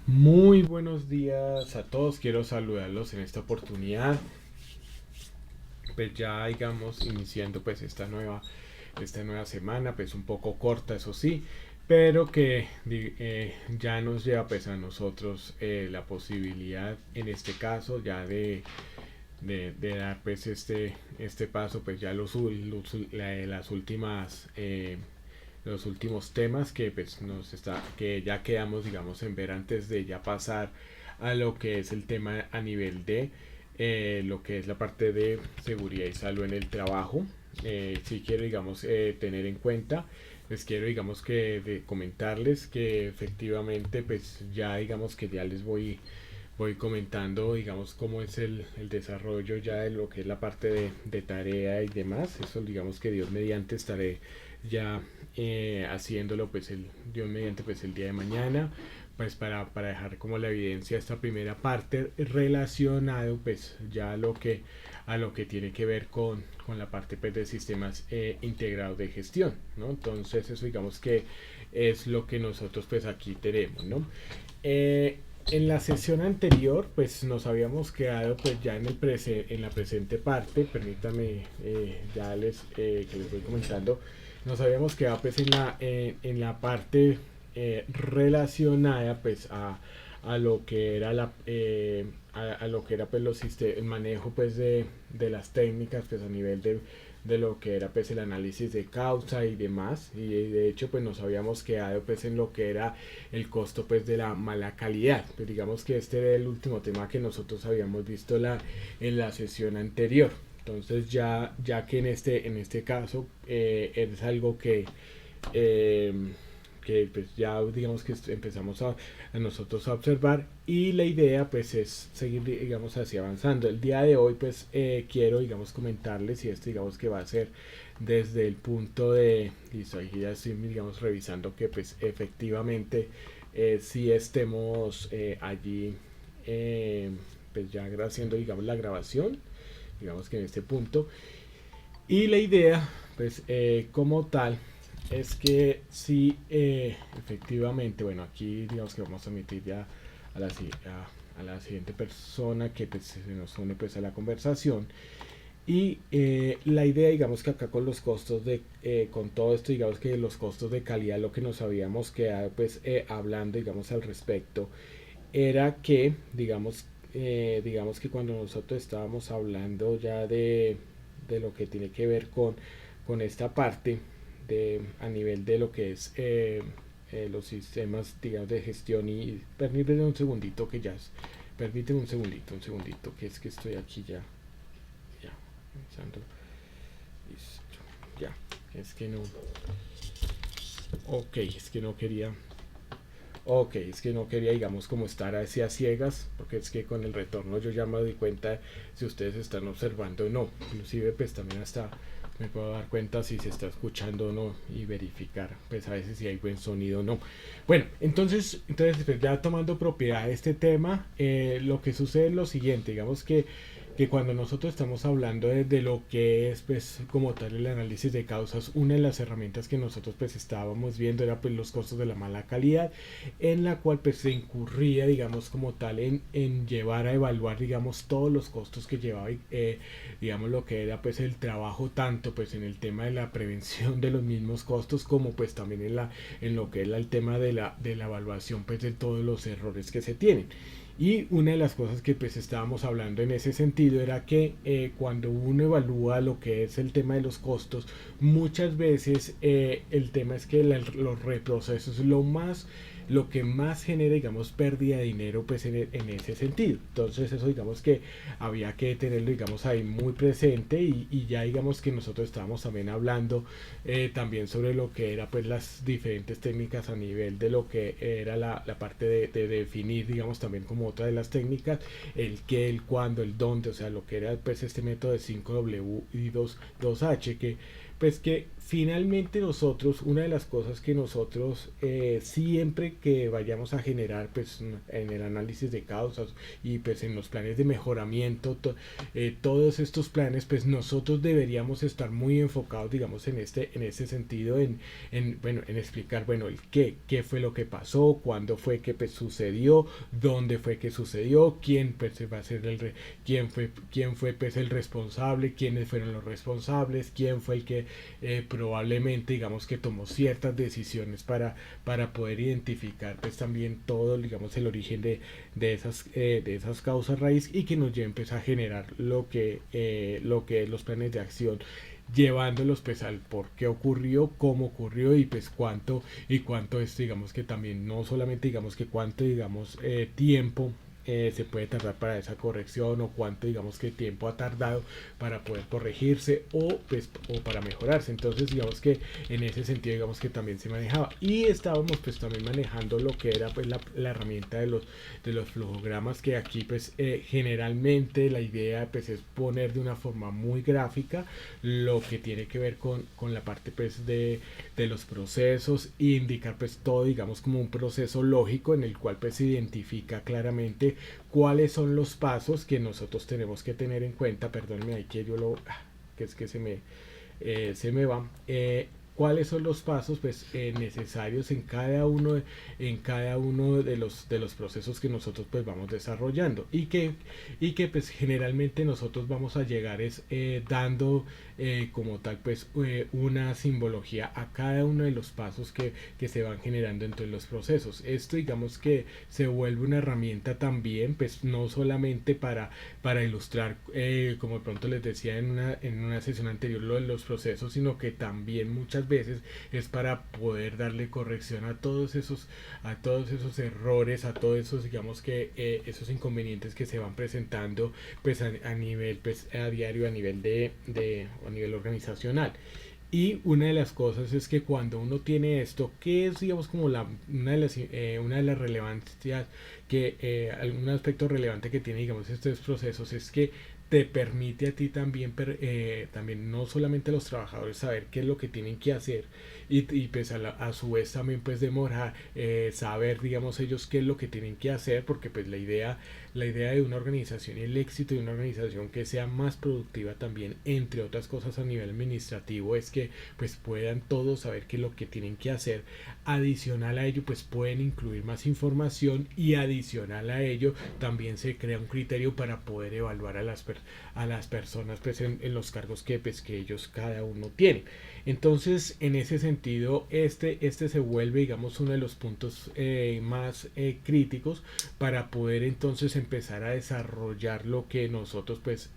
Muy buenos días a todos, quiero saludarlos en esta oportunidad, pues ya digamos iniciando pues esta nueva semana, pues un poco corta eso sí, pero que ya nos lleva pues a nosotros la posibilidad en este caso ya de dar pues este paso pues ya las últimas los últimos temas que pues que ya quedamos digamos en ver antes de ya pasar a lo que es el tema a nivel de lo que es la parte de seguridad y salud en el trabajo. Si quiero digamos tener en cuenta, les quiero digamos que comentarles que efectivamente pues ya digamos que ya les voy comentando, digamos, cómo es el desarrollo ya de lo que es la parte de tarea y demás. Eso, digamos que Dios mediante estaré ya haciéndolo, pues, Dios mediante, pues, el día de mañana, pues, para dejar como la evidencia esta primera parte relacionado, pues, ya a lo que tiene que ver con la parte, pues, de sistemas integrados de gestión, ¿no? Entonces, eso, digamos que es lo que nosotros, pues, aquí tenemos, ¿no? En la sesión anterior, pues nos habíamos quedado pues ya en la presente parte, permítame que les voy comentando, nos habíamos quedado pues en la parte relacionada pues a lo que era a lo que era pues el manejo pues de las técnicas pues a nivel de lo que era pues el análisis de causa y demás, y de hecho pues nos habíamos quedado pues en lo que era el costo pues de la mala calidad. Pues digamos que este era el último tema que nosotros habíamos visto en la sesión anterior. Entonces ya que en este caso es algo eh, que pues ya digamos que empezamos a nosotros a observar, y la idea pues es seguir digamos así avanzando. El día de hoy pues quiero digamos comentarles, y esto digamos que va a ser desde el punto de, listo, aquí ya estoy digamos revisando que pues efectivamente si estemos allí pues ya haciendo digamos la grabación, digamos que en este punto, y la idea pues como tal es que si efectivamente, bueno, aquí digamos que vamos a emitir ya a la siguiente persona que pues, se nos une pues a la conversación. Y la idea, digamos que acá con los costos con todo esto, digamos que los costos de calidad, lo que nos habíamos quedado pues hablando, digamos, al respecto, era que, digamos que cuando nosotros estábamos hablando ya de lo que tiene que ver con esta parte a nivel de lo que es los sistemas, digamos, de gestión, y permíteme un segundito que permíteme un segundito, que es que estoy aquí ya, pensando. Listo, ya, es que no, ok, es que no quería, ok, es que no quería, digamos, como estar así a ciegas, porque es que con el retorno yo ya me doy cuenta si ustedes están observando o no. Inclusive, pues también hasta me puedo dar cuenta si se está escuchando o no, y verificar, pues a veces si hay buen sonido o no. Bueno, entonces pues, ya tomando propiedad de este tema, lo que sucede es lo siguiente, digamos que cuando nosotros estamos hablando de lo que es pues como tal el análisis de causas, una de las herramientas que nosotros pues estábamos viendo era pues los costos de la mala calidad, en la cual pues se incurría digamos como tal en llevar a evaluar digamos todos los costos que llevaba digamos lo que era pues el trabajo, tanto pues en el tema de la prevención de los mismos costos, como pues también en lo que era el tema de la evaluación pues de todos los errores que se tienen. Y una de las cosas que pues estábamos hablando en ese sentido era que cuando uno evalúa lo que es el tema de los costos, muchas veces el tema es que los reprocesos lo que más genera digamos pérdida de dinero pues en ese sentido. Entonces eso digamos que había que tenerlo digamos ahí muy presente, y ya digamos que nosotros estábamos también hablando también sobre lo que era pues las diferentes técnicas a nivel de lo que era la parte de definir digamos también como otra de las técnicas el qué, el cuándo, el dónde, o sea lo que era pues este método de 5W y 2H, que pues que finalmente nosotros, una de las cosas que nosotros siempre que vayamos a generar pues en el análisis de causas y pues en los planes de mejoramiento, todos estos planes, pues nosotros deberíamos estar muy enfocados, digamos, en este sentido, bueno, en explicar, bueno, el qué fue lo que pasó, cuándo fue que pues, sucedió, dónde fue que sucedió, quién pues va a ser quién fue pues el responsable, quiénes fueron los responsables, quién fue el que probablemente digamos que tomó ciertas decisiones para poder identificar pues también todo digamos el origen de esas causas raíz y que nos lleven pues a generar lo que es los planes de acción, llevándolos pues al por qué ocurrió, cómo ocurrió y pues cuánto es digamos que también no solamente digamos que cuánto digamos tiempo se puede tardar para esa corrección o cuánto digamos que tiempo ha tardado para poder corregirse o, pues, o para mejorarse. Entonces digamos que en ese sentido digamos que también se manejaba y estábamos pues también manejando lo que era pues la herramienta de los flujogramas, que aquí pues generalmente la idea pues es poner de una forma muy gráfica lo que tiene que ver con la parte pues de los procesos e indicar pues todo digamos como un proceso lógico en el cual pues se identifica claramente cuáles son los pasos que nosotros tenemos que tener en cuenta. Perdónme, ahí que yo que es que se me va. Cuáles son los pasos pues necesarios en cada uno de los procesos que nosotros pues vamos desarrollando y que pues generalmente nosotros vamos a llegar es dando como tal pues una simbología a cada uno de los pasos que se van generando entre los procesos. Esto digamos que se vuelve una herramienta también pues no solamente para ilustrar como de pronto les decía en una sesión anterior lo de los procesos, sino que también muchas veces es para poder darle corrección a todos esos errores, a todos esos digamos que esos inconvenientes que se van presentando pues a nivel pues a diario, a nivel a nivel organizacional. Y una de las cosas es que cuando uno tiene esto, que es digamos como una de las relevancias algún aspecto relevante que tiene digamos estos procesos es que te permite a ti también, también no solamente a los trabajadores saber qué es lo que tienen que hacer y pues a su vez también pues demorar saber digamos ellos qué es lo que tienen que hacer, porque pues la idea de una organización y el éxito de una organización que sea más productiva también entre otras cosas a nivel administrativo es que pues puedan todos saber qué es lo que tienen que hacer. Adicional a ello pues pueden incluir más información y adicional a ello también se crea un criterio para poder evaluar a las personas pues en los cargos pues, que ellos cada uno tiene. Entonces en ese sentido este se vuelve digamos uno de los puntos más críticos para poder entonces empezar a desarrollar lo que nosotros pues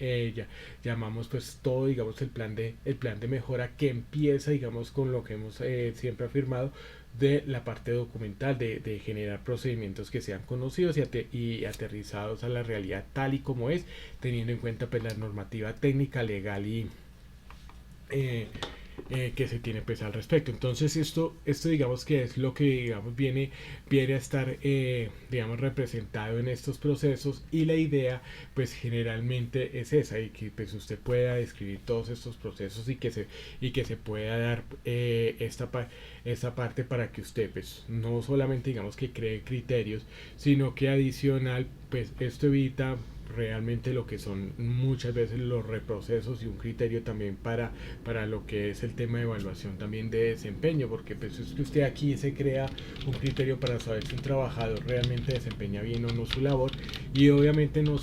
llamamos pues todo digamos el plan de mejora, que empieza digamos con lo que hemos siempre afirmado de la parte documental, de generar procedimientos que sean conocidos y aterrizados a la realidad tal y como es, teniendo en cuenta pues la normativa técnica, legal y que se tiene pues al respecto. Entonces esto digamos que es lo que digamos viene a estar digamos representado en estos procesos, y la idea pues generalmente es esa, y que pues usted pueda describir todos estos procesos y que se pueda dar esta parte para que usted pues no solamente digamos que cree criterios, sino que adicional pues esto evita realmente lo que son muchas veces los reprocesos y un criterio también para lo que es el tema de evaluación también de desempeño, porque pues es que usted aquí se crea un criterio para saber si un trabajador realmente desempeña bien o no su labor, y obviamente no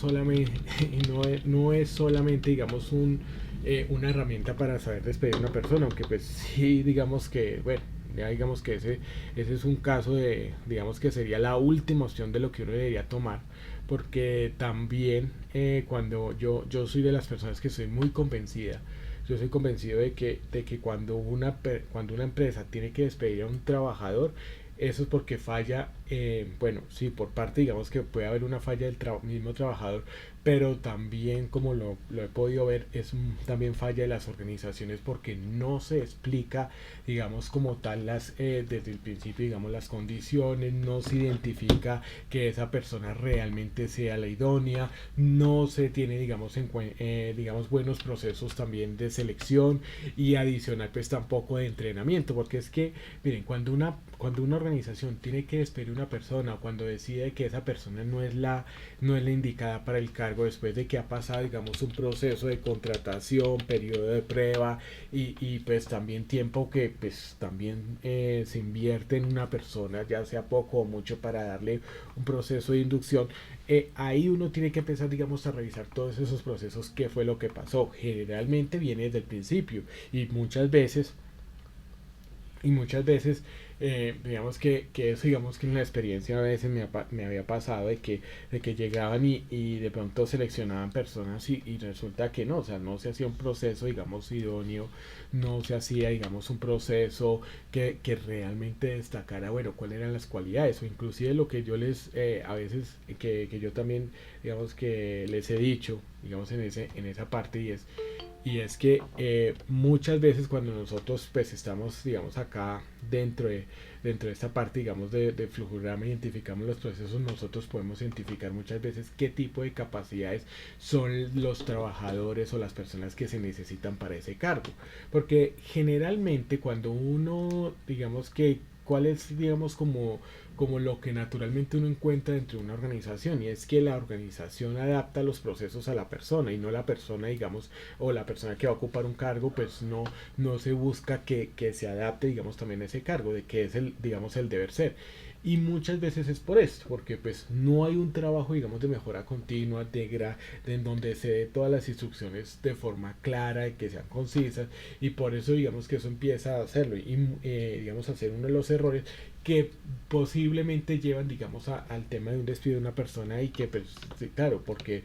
es solamente digamos una herramienta para saber despedir a una persona, aunque pues sí digamos que bueno, ya digamos que ese es un caso de digamos que sería la última opción de lo que uno debería tomar, porque también cuando yo soy de las personas que soy muy convencida, yo soy convencido de que cuando una empresa tiene que despedir a un trabajador, eso es porque falla, bueno, sí, por parte, digamos que puede haber una falla del mismo trabajador, pero también, como lo he podido ver, también falla de las organizaciones porque no se explica, digamos, como tal, desde el principio, digamos, las condiciones, no se identifica que esa persona realmente sea la idónea, no se tiene, digamos, digamos, buenos procesos también de selección y adicional, pues tampoco de entrenamiento, porque es que, miren, cuando una organización tiene que despedir a una persona, o cuando decide que esa persona no es la indicada para el cargo, después de que ha pasado, digamos, un proceso de contratación, periodo de prueba y pues también tiempo que pues también se invierte en una persona, ya sea poco o mucho, para darle un proceso de inducción. Ahí uno tiene que empezar, digamos, a revisar todos esos procesos, qué fue lo que pasó. Generalmente viene desde el principio y muchas veces digamos que eso, digamos que en la experiencia a veces me había pasado de que llegaban y de pronto seleccionaban personas y resulta que no, o sea, no se hacía un proceso, digamos, idóneo, no se hacía, digamos, un proceso que realmente destacara, bueno, cuáles eran las cualidades, o inclusive lo que yo a veces, que yo también, digamos, que les he dicho, digamos, en esa parte, y es que muchas veces cuando nosotros pues estamos, digamos, acá dentro de esta parte, digamos, de flujograma, identificamos los procesos, nosotros podemos identificar muchas veces qué tipo de capacidades son los trabajadores o las personas que se necesitan para ese cargo. Porque generalmente cuando uno, digamos que, ¿cuál es, digamos, como lo que naturalmente uno encuentra dentro de una organización? Y es que la organización adapta los procesos a la persona y no la persona, digamos, o la persona que va a ocupar un cargo, pues no se busca que se adapte, digamos, también a ese cargo, de que es digamos, el deber ser. Y muchas veces es por esto, porque pues no hay un trabajo, digamos, de mejora continua, en donde se dé todas las instrucciones de forma clara y que sean concisas, y por eso, digamos, que eso empieza a hacerlo, y digamos, a hacer uno de los errores que posiblemente llevan, digamos, al tema de un despido de una persona, y que, pues, sí, claro, porque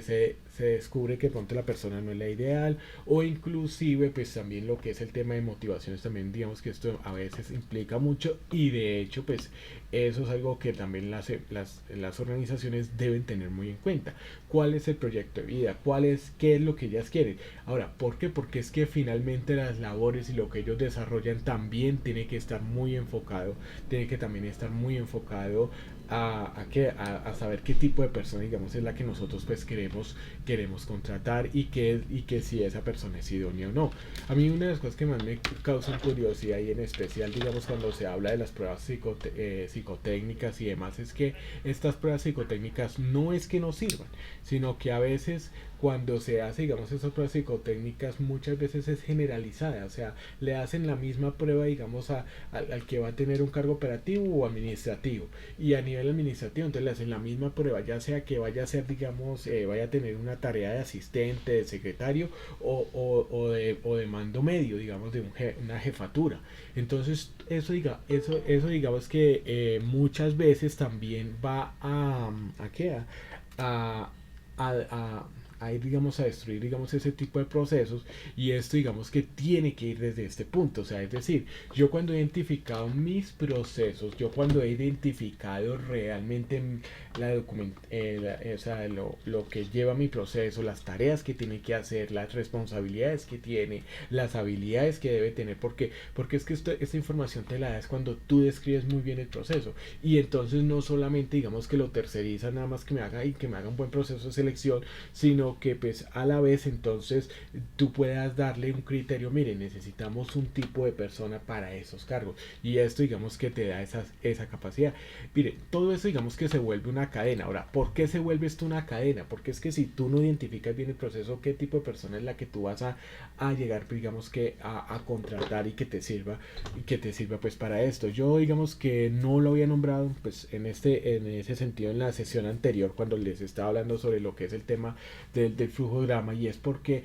se descubre que pronto la persona no es la ideal, o inclusive, pues, también lo que es el tema de motivaciones, también, digamos, que esto a veces implica mucho, y de hecho, pues, eso es algo que también las organizaciones deben tener muy en cuenta. ¿Cuál es el proyecto de vida? ¿Qué es lo que ellas quieren? Ahora, ¿por qué? Porque es que finalmente las labores y lo que ellos desarrollan también tiene que estar muy enfocado, tiene que también estar muy enfocado a saber qué tipo de persona, digamos, es la que nosotros pues queremos contratar, y que si esa persona es idónea o no. A mí una de las cosas que más me causan curiosidad, y en especial, digamos, cuando se habla de las pruebas psicotécnicas y demás, es que estas pruebas psicotécnicas no es que no sirvan, sino que a veces cuando se hace, digamos, esas pruebas psicotécnicas, muchas veces es generalizada, o sea, le hacen la misma prueba, digamos, al que va a tener un cargo operativo o administrativo, y a nivel administrativo entonces le hacen la misma prueba, ya sea que vaya a ser, digamos, vaya a tener una tarea de asistente, de secretario, o de mando medio, digamos, de una jefatura. Entonces eso digamos que muchas veces también va a ¿qué? A, a, a, a ir, digamos, a destruir, digamos, ese tipo de procesos, y esto, digamos, que tiene que ir desde este punto, o sea, es decir, yo cuando he identificado mis procesos, yo cuando he identificado realmente o sea, lo que lleva mi proceso, las tareas que tiene que hacer, las responsabilidades que tiene, las habilidades que debe tener, porque es que esta información te la das cuando tú describes muy bien el proceso, y entonces no solamente, digamos, que lo terceriza nada más que me haga un buen proceso de selección, sino que pues a la vez entonces tú puedas darle un criterio, mire, necesitamos un tipo de persona para esos cargos, y esto, digamos, que te da esa capacidad. Mire, todo eso, digamos, que se vuelve una cadena. Ahora, ¿por qué se vuelve esto una cadena? Porque es que si tú no identificas bien el proceso, qué tipo de persona es la que tú vas a llegar, digamos, que a contratar, y que te sirva pues para esto. Yo, digamos, que no lo había nombrado pues en ese sentido en la sesión anterior, cuando les estaba hablando sobre lo que es el tema del flujograma, y es porque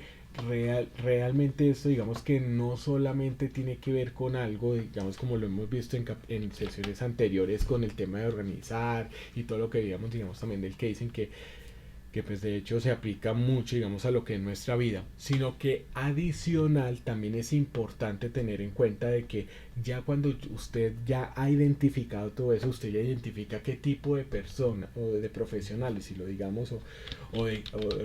realmente esto, digamos, que no solamente tiene que ver con algo, digamos, como lo hemos visto en sesiones anteriores, con el tema de organizar y todo lo que digamos también del que dicen que pues de hecho se aplica mucho, digamos, a lo que es nuestra vida, sino que adicional también es importante tener en cuenta de que ya cuando usted ya ha identificado todo eso, usted ya identifica qué tipo de persona o de profesionales, si lo digamos, o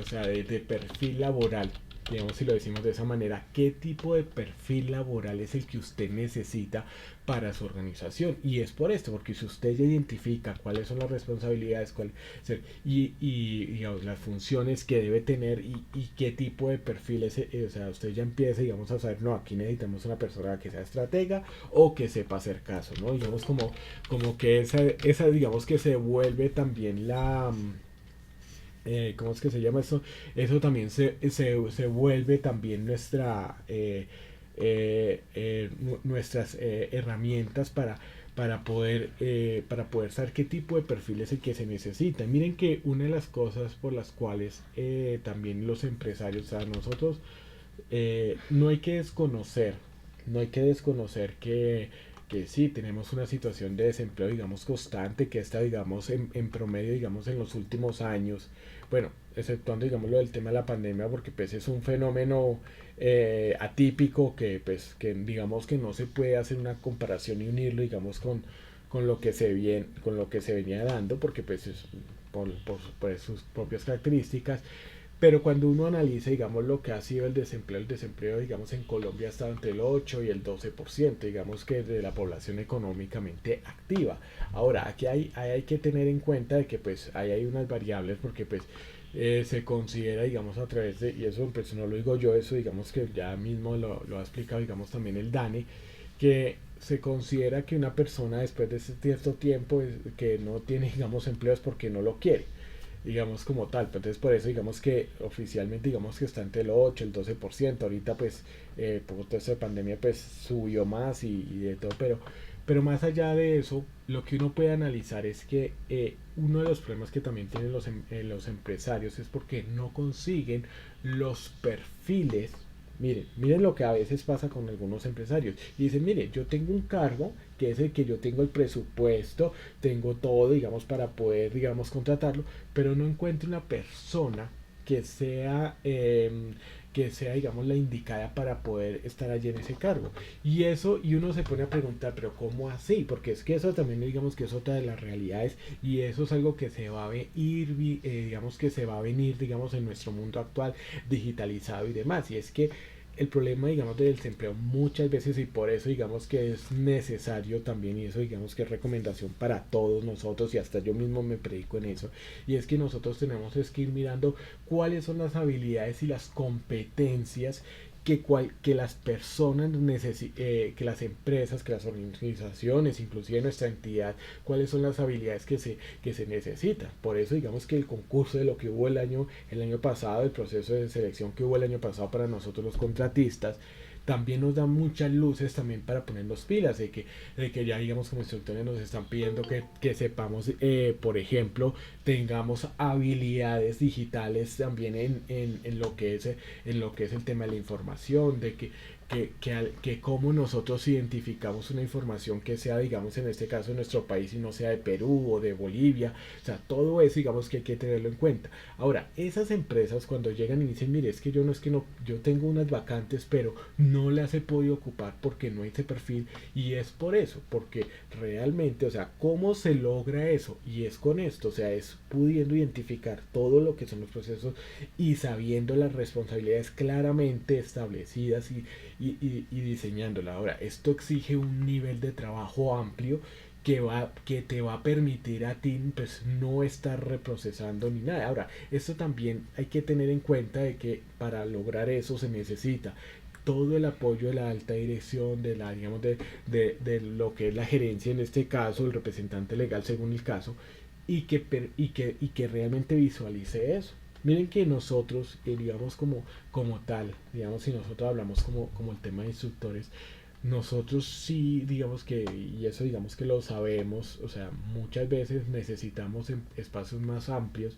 sea, de perfil laboral, digamos, si lo decimos de esa manera, qué tipo de perfil laboral es el que usted necesita para su organización. Y es por esto, porque si usted ya identifica cuáles son las responsabilidades digamos, las funciones que debe tener y qué tipo de perfiles, o sea, usted ya empieza, digamos, a saber, no, aquí necesitamos una persona que sea estratega o que sepa hacer caso, ¿no? Digamos, como que esa digamos, que se vuelve también ¿cómo es que se llama eso? Eso también se vuelve también nuestras herramientas para poder saber qué tipo de perfil es el que se necesita. Miren que una de las cosas por las cuales también los empresarios, o sea, nosotros no hay que desconocer, no hay que desconocer que sí, tenemos una situación de desempleo, digamos, constante, que está, digamos, en promedio, digamos, en los últimos años, bueno, exceptuando, digamos, lo del tema de la pandemia, porque pues es un fenómeno atípico que, pues, que digamos que no se puede hacer una comparación y unirlo, digamos, con lo que con lo que se venía dando, porque pues es por sus propias características, pero cuando uno analiza, digamos, lo que ha sido el desempleo, digamos, en Colombia ha estado entre el 8 y el 12%, digamos, que de la población económicamente activa. Ahora, aquí hay que tener en cuenta de que, pues, ahí hay unas variables, porque, pues, se considera, digamos, a través de, y eso, pues, no lo digo yo, eso, digamos, que ya mismo lo ha explicado, digamos, también el DANE, que se considera que una persona después de ese cierto tiempo que no tiene, digamos, empleo es porque no lo quiere, digamos, como tal. Entonces por eso digamos que oficialmente digamos que está entre el 8 el 12%. Ahorita pues por todo esto de pandemia pues subió más y de todo, pero más allá de eso, lo que uno puede analizar es que uno de los problemas que también tienen los empresarios es porque no consiguen los perfiles. Miren lo que a veces pasa con algunos empresarios. Y dicen, mire, yo tengo un cargo que es el que yo tengo el presupuesto, tengo todo, digamos, para poder, digamos, contratarlo, pero no encuentro una persona que sea, digamos, la indicada para poder estar allí en ese cargo. Y eso, y uno se pone a preguntar, pero ¿cómo así? Porque es que eso también, digamos, que es otra de las realidades y eso es algo que se va a digamos, que se va a venir, digamos, en nuestro mundo actual, digitalizado y demás. Y es que el problema, digamos, del desempleo muchas veces, y por eso, digamos, que es necesario también, y eso, digamos, que es recomendación para todos nosotros, y hasta yo mismo me predico en eso, y es que nosotros tenemos que ir mirando cuáles son las habilidades y las competencias que las personas que las empresas, que las organizaciones, inclusive nuestra entidad, cuáles son las habilidades que se necesitan. Por eso digamos que el concurso de lo que hubo el año pasado, el proceso de selección que hubo el año pasado para nosotros los contratistas, también nos da muchas luces también para ponernos pilas de que ya digamos como instructores nos están pidiendo que sepamos, por ejemplo, tengamos habilidades digitales también en lo que es el tema de la información, de que cómo nosotros identificamos una información que sea, digamos, en este caso de nuestro país y no sea de Perú o de Bolivia, o sea, todo eso, digamos, que hay que tenerlo en cuenta. Ahora, esas empresas cuando llegan y dicen, mire, es que yo no es que no, yo tengo unas vacantes, pero no las he podido ocupar porque no hay ese perfil, y es por eso, porque realmente, o sea, ¿cómo se logra eso? Y es con esto, o sea, es pudiendo identificar todo lo que son los procesos y sabiendo las responsabilidades claramente establecidas y diseñándola. Ahora, esto exige un nivel de trabajo amplio que te va a permitir a ti pues no estar reprocesando ni nada. Ahora, esto también hay que tener en cuenta de que para lograr eso se necesita todo el apoyo de la alta dirección, de la, digamos, de lo que es la gerencia en este caso, el representante legal según el caso, y que realmente visualice eso. Miren que nosotros, digamos como tal, digamos si nosotros hablamos como el tema de instructores, nosotros sí, digamos que, y eso digamos que lo sabemos, o sea, muchas veces necesitamos espacios más amplios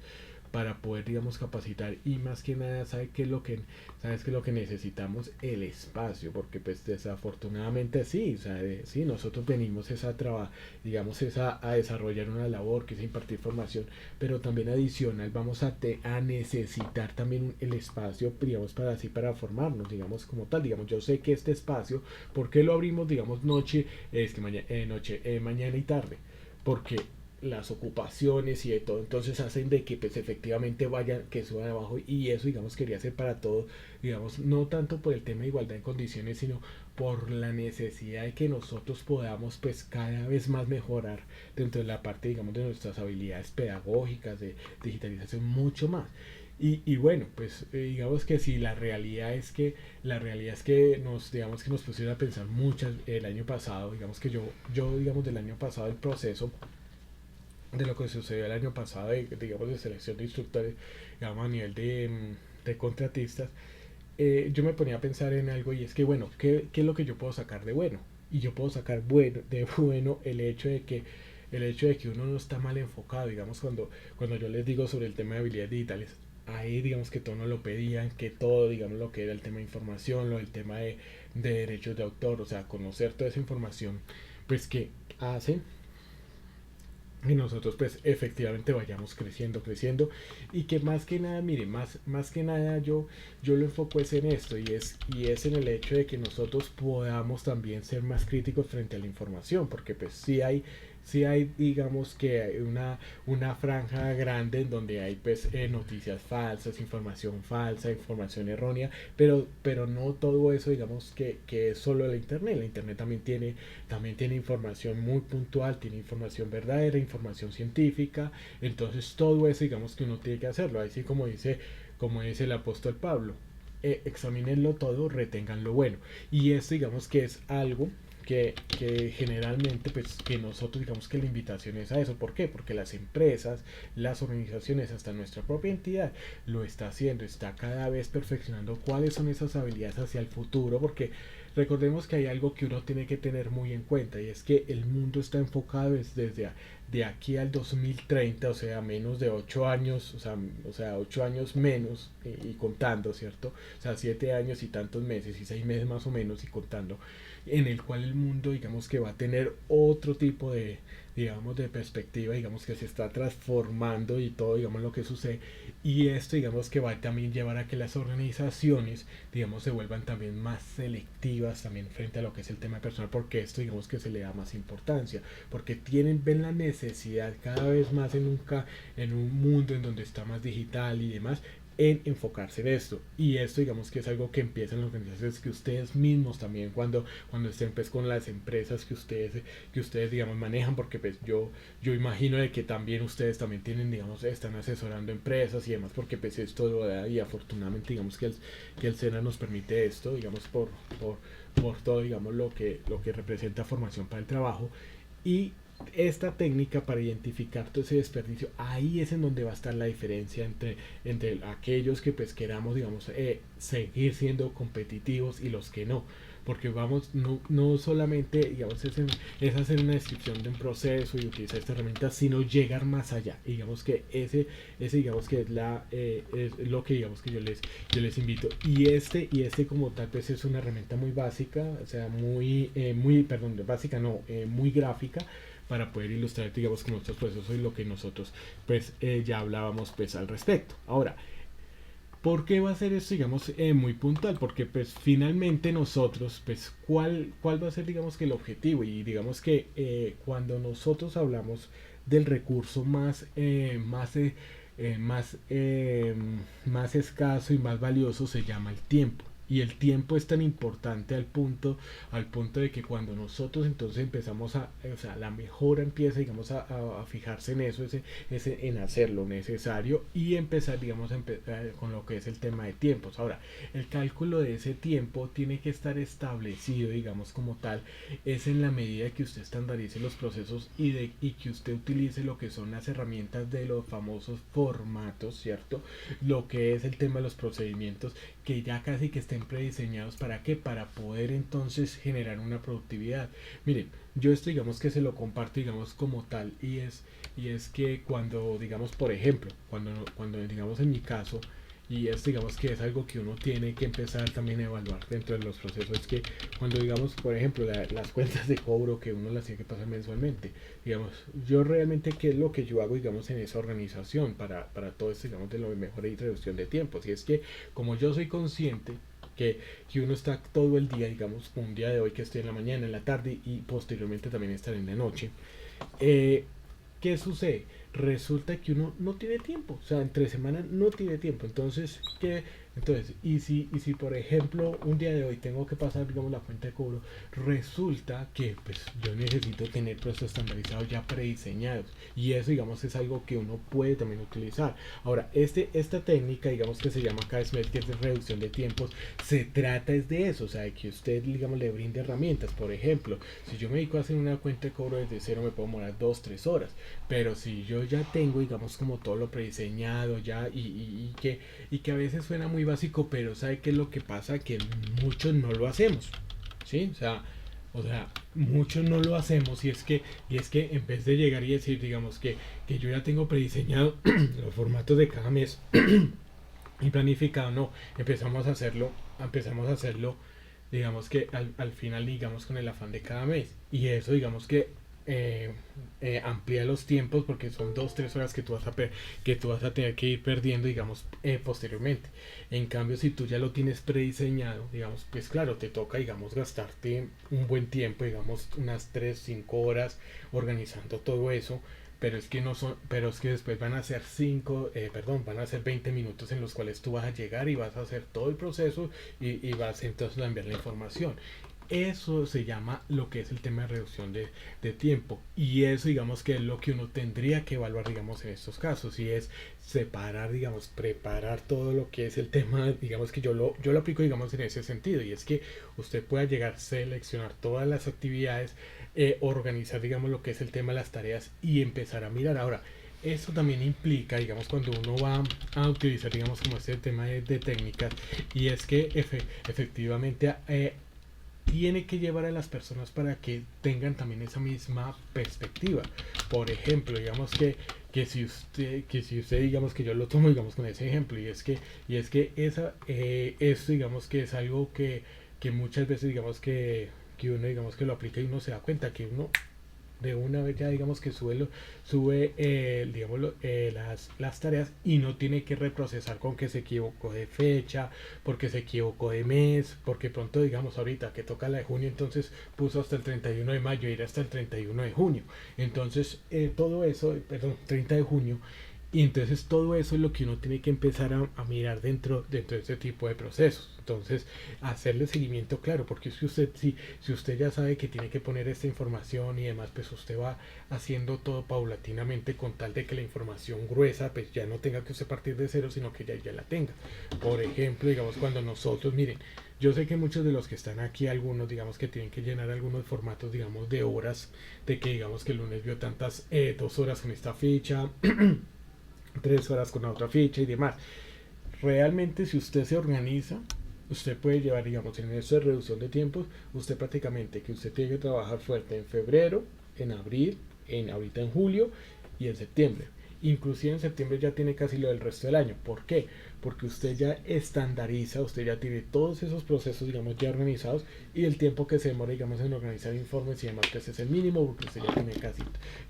para poder, digamos, capacitar. Y más que nada, ¿sabes qué es lo que necesitamos? El espacio, porque pues desafortunadamente sí, o sea, sí, nosotros venimos digamos, a desarrollar una labor que es impartir formación, pero también adicional vamos a necesitar también el espacio, digamos, para formarnos, digamos, como tal. Digamos, yo sé que este espacio, ¿por qué lo abrimos, digamos, mañana y tarde? Porque las ocupaciones y de todo, entonces hacen de que pues efectivamente vayan, que suban abajo, y eso digamos quería ser para todo, digamos, no tanto por el tema de igualdad de condiciones, sino por la necesidad de que nosotros podamos pues cada vez más mejorar dentro de la parte, digamos, de nuestras habilidades pedagógicas, de digitalización, mucho más. Y bueno, pues digamos que si la realidad es que nos pusieron a pensar muchas el año pasado, digamos que yo digamos del año pasado el proceso de lo que sucedió el año pasado, digamos, de selección de instructores, digamos, a nivel de contratistas, yo me ponía a pensar en algo, y es que, bueno, ¿qué es lo que yo puedo sacar de bueno? Y yo puedo sacar de bueno el hecho de que uno no está mal enfocado, digamos, cuando yo les digo sobre el tema de habilidades digitales, ahí digamos que todo no lo pedían, que todo, digamos, lo que era el tema de información, el tema de derechos de autor, o sea, conocer toda esa información, pues que hacen y nosotros pues efectivamente vayamos creciendo, y que más que nada, mire, más que nada yo lo enfoco es en esto, y es en el hecho de que nosotros podamos también ser más críticos frente a la información, porque pues sí hay digamos que hay una franja grande en donde hay pues noticias falsas, información falsa, información errónea, pero no todo eso digamos que es solo la internet también tiene información muy puntual, tiene información verdadera, información científica, entonces todo eso digamos que uno tiene que hacerlo, así como dice el apóstol Pablo, examínenlo todo, retengan lo bueno, y esto digamos que es algo que generalmente pues que nosotros digamos que la invitación es a eso. ¿Por qué? Porque las empresas, las organizaciones, hasta nuestra propia entidad lo está haciendo, está cada vez perfeccionando cuáles son esas habilidades hacia el futuro, porque recordemos que hay algo que uno tiene que tener muy en cuenta, y es que el mundo está enfocado desde de aquí al 2030, o sea, menos de 8 años, o sea 8 años menos, y contando, ¿cierto? O sea, 7 años y tantos meses, y 6 meses más o menos, y contando, en el cual el mundo, digamos, que va a tener otro tipo digamos, de perspectiva, digamos, que se está transformando, y todo, digamos, lo que sucede, y esto, digamos, que va a también llevar a que las organizaciones, digamos, se vuelvan también más selectivas también frente a lo que es el tema personal, porque esto, digamos, que se le da más importancia, porque ven la necesidad cada vez más en un mundo en donde está más digital y demás, en enfocarse en esto, y esto digamos que es algo que empieza en las organizaciones, que ustedes mismos también cuando estén pues con las empresas que ustedes digamos manejan, porque pues yo imagino de que también ustedes también tienen, digamos, están asesorando empresas y demás, porque pues esto lo da, y afortunadamente digamos que el SENA nos permite esto, digamos, por todo, digamos, lo que representa formación para el trabajo, y esta técnica para identificar todo ese desperdicio, ahí es en donde va a estar la diferencia entre aquellos que pues queramos, digamos, seguir siendo competitivos, y los que no, porque vamos, no solamente, digamos, es hacer una descripción de un proceso y utilizar esta herramienta, sino llegar más allá, y digamos que ese digamos que es lo que digamos que yo les invito, y este como tal pues es una herramienta muy básica, o sea, perdón, básica no, muy gráfica, para poder ilustrar, digamos, que nuestros procesos, y lo que nosotros pues ya hablábamos pues al respecto. Ahora, ¿por qué va a ser esto, digamos, muy puntual? Porque pues finalmente nosotros, pues, ¿cuál va a ser, digamos, que el objetivo? Y digamos que cuando nosotros hablamos del recurso más escaso y más valioso, se llama el tiempo. Y el tiempo es tan importante al punto de que cuando nosotros entonces empezamos o sea, la mejora empieza, digamos, a fijarse en eso, en hacer lo necesario, y empezar, digamos, con lo que es el tema de tiempos. Ahora, el cálculo de ese tiempo tiene que estar establecido, digamos, como tal, es en la medida que usted estandarice los procesos, y que usted utilice lo que son las herramientas de los famosos formatos, ¿cierto? Lo que es el tema de los procedimientos, que ya casi que estén estén prediseñados. ¿Para qué? Para poder entonces generar una productividad. Miren, yo esto digamos que se lo comparto digamos como tal, y es que cuando digamos por ejemplo, cuando digamos en mi caso, y es digamos que es algo que uno tiene que empezar también a evaluar dentro de los procesos, es que cuando digamos por ejemplo las cuentas de cobro que uno las tiene que pasar mensualmente, digamos, yo realmente qué es lo que yo hago digamos en esa organización para todo esto digamos de lo mejor y reducción de tiempos, y es que como yo soy consciente que uno está todo el día, digamos, un día de hoy que estoy en la mañana, en la tarde y posteriormente también estar en la noche, eh, ¿qué sucede? Resulta que uno no tiene tiempo, o sea, entre semana no tiene tiempo. Entonces, ¿qué? Entonces, y si por ejemplo un día de hoy tengo que pasar, digamos, la cuenta de cobro, resulta que pues yo necesito tener procesos estandarizados ya prediseñados. Y eso, digamos, es algo que uno puede también utilizar. Ahora, esta técnica, digamos, que se llama KSMET, que es de reducción de tiempos, se trata es de eso, o sea, de que usted, digamos, le brinde herramientas. Por ejemplo, si yo me dedico a hacer una cuenta de cobro desde cero, me puedo demorar 2 3 horas. Pero si yo ya tengo, digamos, como todo lo prediseñado ya y que a veces suena muy básico, pero ¿sabe qué es lo que pasa? Que muchos no lo hacemos, ¿sí? O sea, muchos no lo hacemos y es que en vez de llegar y decir, digamos, que yo ya tengo prediseñado los formatos de cada mes y planificado, no, empezamos a hacerlo, digamos que al final, digamos, con el afán de cada mes. Y eso, digamos que eh, amplía los tiempos porque son 2 3 horas que tú vas a tener que ir perdiendo digamos posteriormente. En cambio si tú ya lo tienes prediseñado digamos pues claro te toca digamos gastarte un buen tiempo digamos unas 3 5 horas organizando todo eso, pero es que no son, pero es que después van a ser van a ser 20 minutos en los cuales tú vas a llegar y vas a hacer todo el proceso y vas entonces a enviar la información. Eso se llama lo que es el tema de reducción de tiempo, y eso digamos que es lo que uno tendría que evaluar digamos en estos casos, y es separar digamos preparar todo lo que es el tema digamos que yo lo aplico digamos en ese sentido, y es que usted pueda llegar a seleccionar todas las actividades, organizar digamos lo que es el tema de las tareas y empezar a mirar. Ahora eso también implica, digamos, cuando uno va a utilizar, digamos, como este tema de técnicas, y es que efectivamente tiene que llevar a las personas para que tengan también esa misma perspectiva. Por ejemplo, digamos que si usted digamos que yo lo tomo digamos con ese ejemplo, y es que eso digamos que es algo que muchas veces digamos que uno digamos que lo aplica y uno se da cuenta que uno de una vez ya digamos que sube digamos, las tareas y no tiene que reprocesar con que se equivocó de fecha, porque se equivocó de mes, porque pronto digamos ahorita que toca la de junio entonces puso hasta el 31 de mayo y era hasta el 31 de junio, entonces todo eso, perdón, 30 de junio, y entonces todo eso es lo que uno tiene que empezar a mirar dentro de este tipo de procesos. Entonces, hacerle seguimiento, claro, porque si usted ya sabe que tiene que poner esta información y demás, pues usted va haciendo todo paulatinamente con tal de que la información gruesa, pues ya no tenga que usted partir de cero, sino que ya la tenga. Por ejemplo, digamos, cuando nosotros, miren, yo sé que muchos de los que están aquí, algunos, digamos, que tienen que llenar algunos formatos, digamos, de horas, de que digamos que el lunes vio tantas, 2 horas con esta ficha, 3 horas con la otra ficha y demás. Realmente si usted se organiza, usted puede llevar, digamos, en eso de reducción de tiempos, usted prácticamente que usted tiene que trabajar fuerte en febrero, en abril, ahorita en julio y en septiembre. Inclusive en septiembre ya tiene casi lo del resto del año. ¿Por qué? Porque usted ya estandariza, usted ya tiene todos esos procesos, digamos, ya organizados, y el tiempo que se demora, digamos, en organizar informes y demás, pues es el mínimo, porque usted ya tiene casi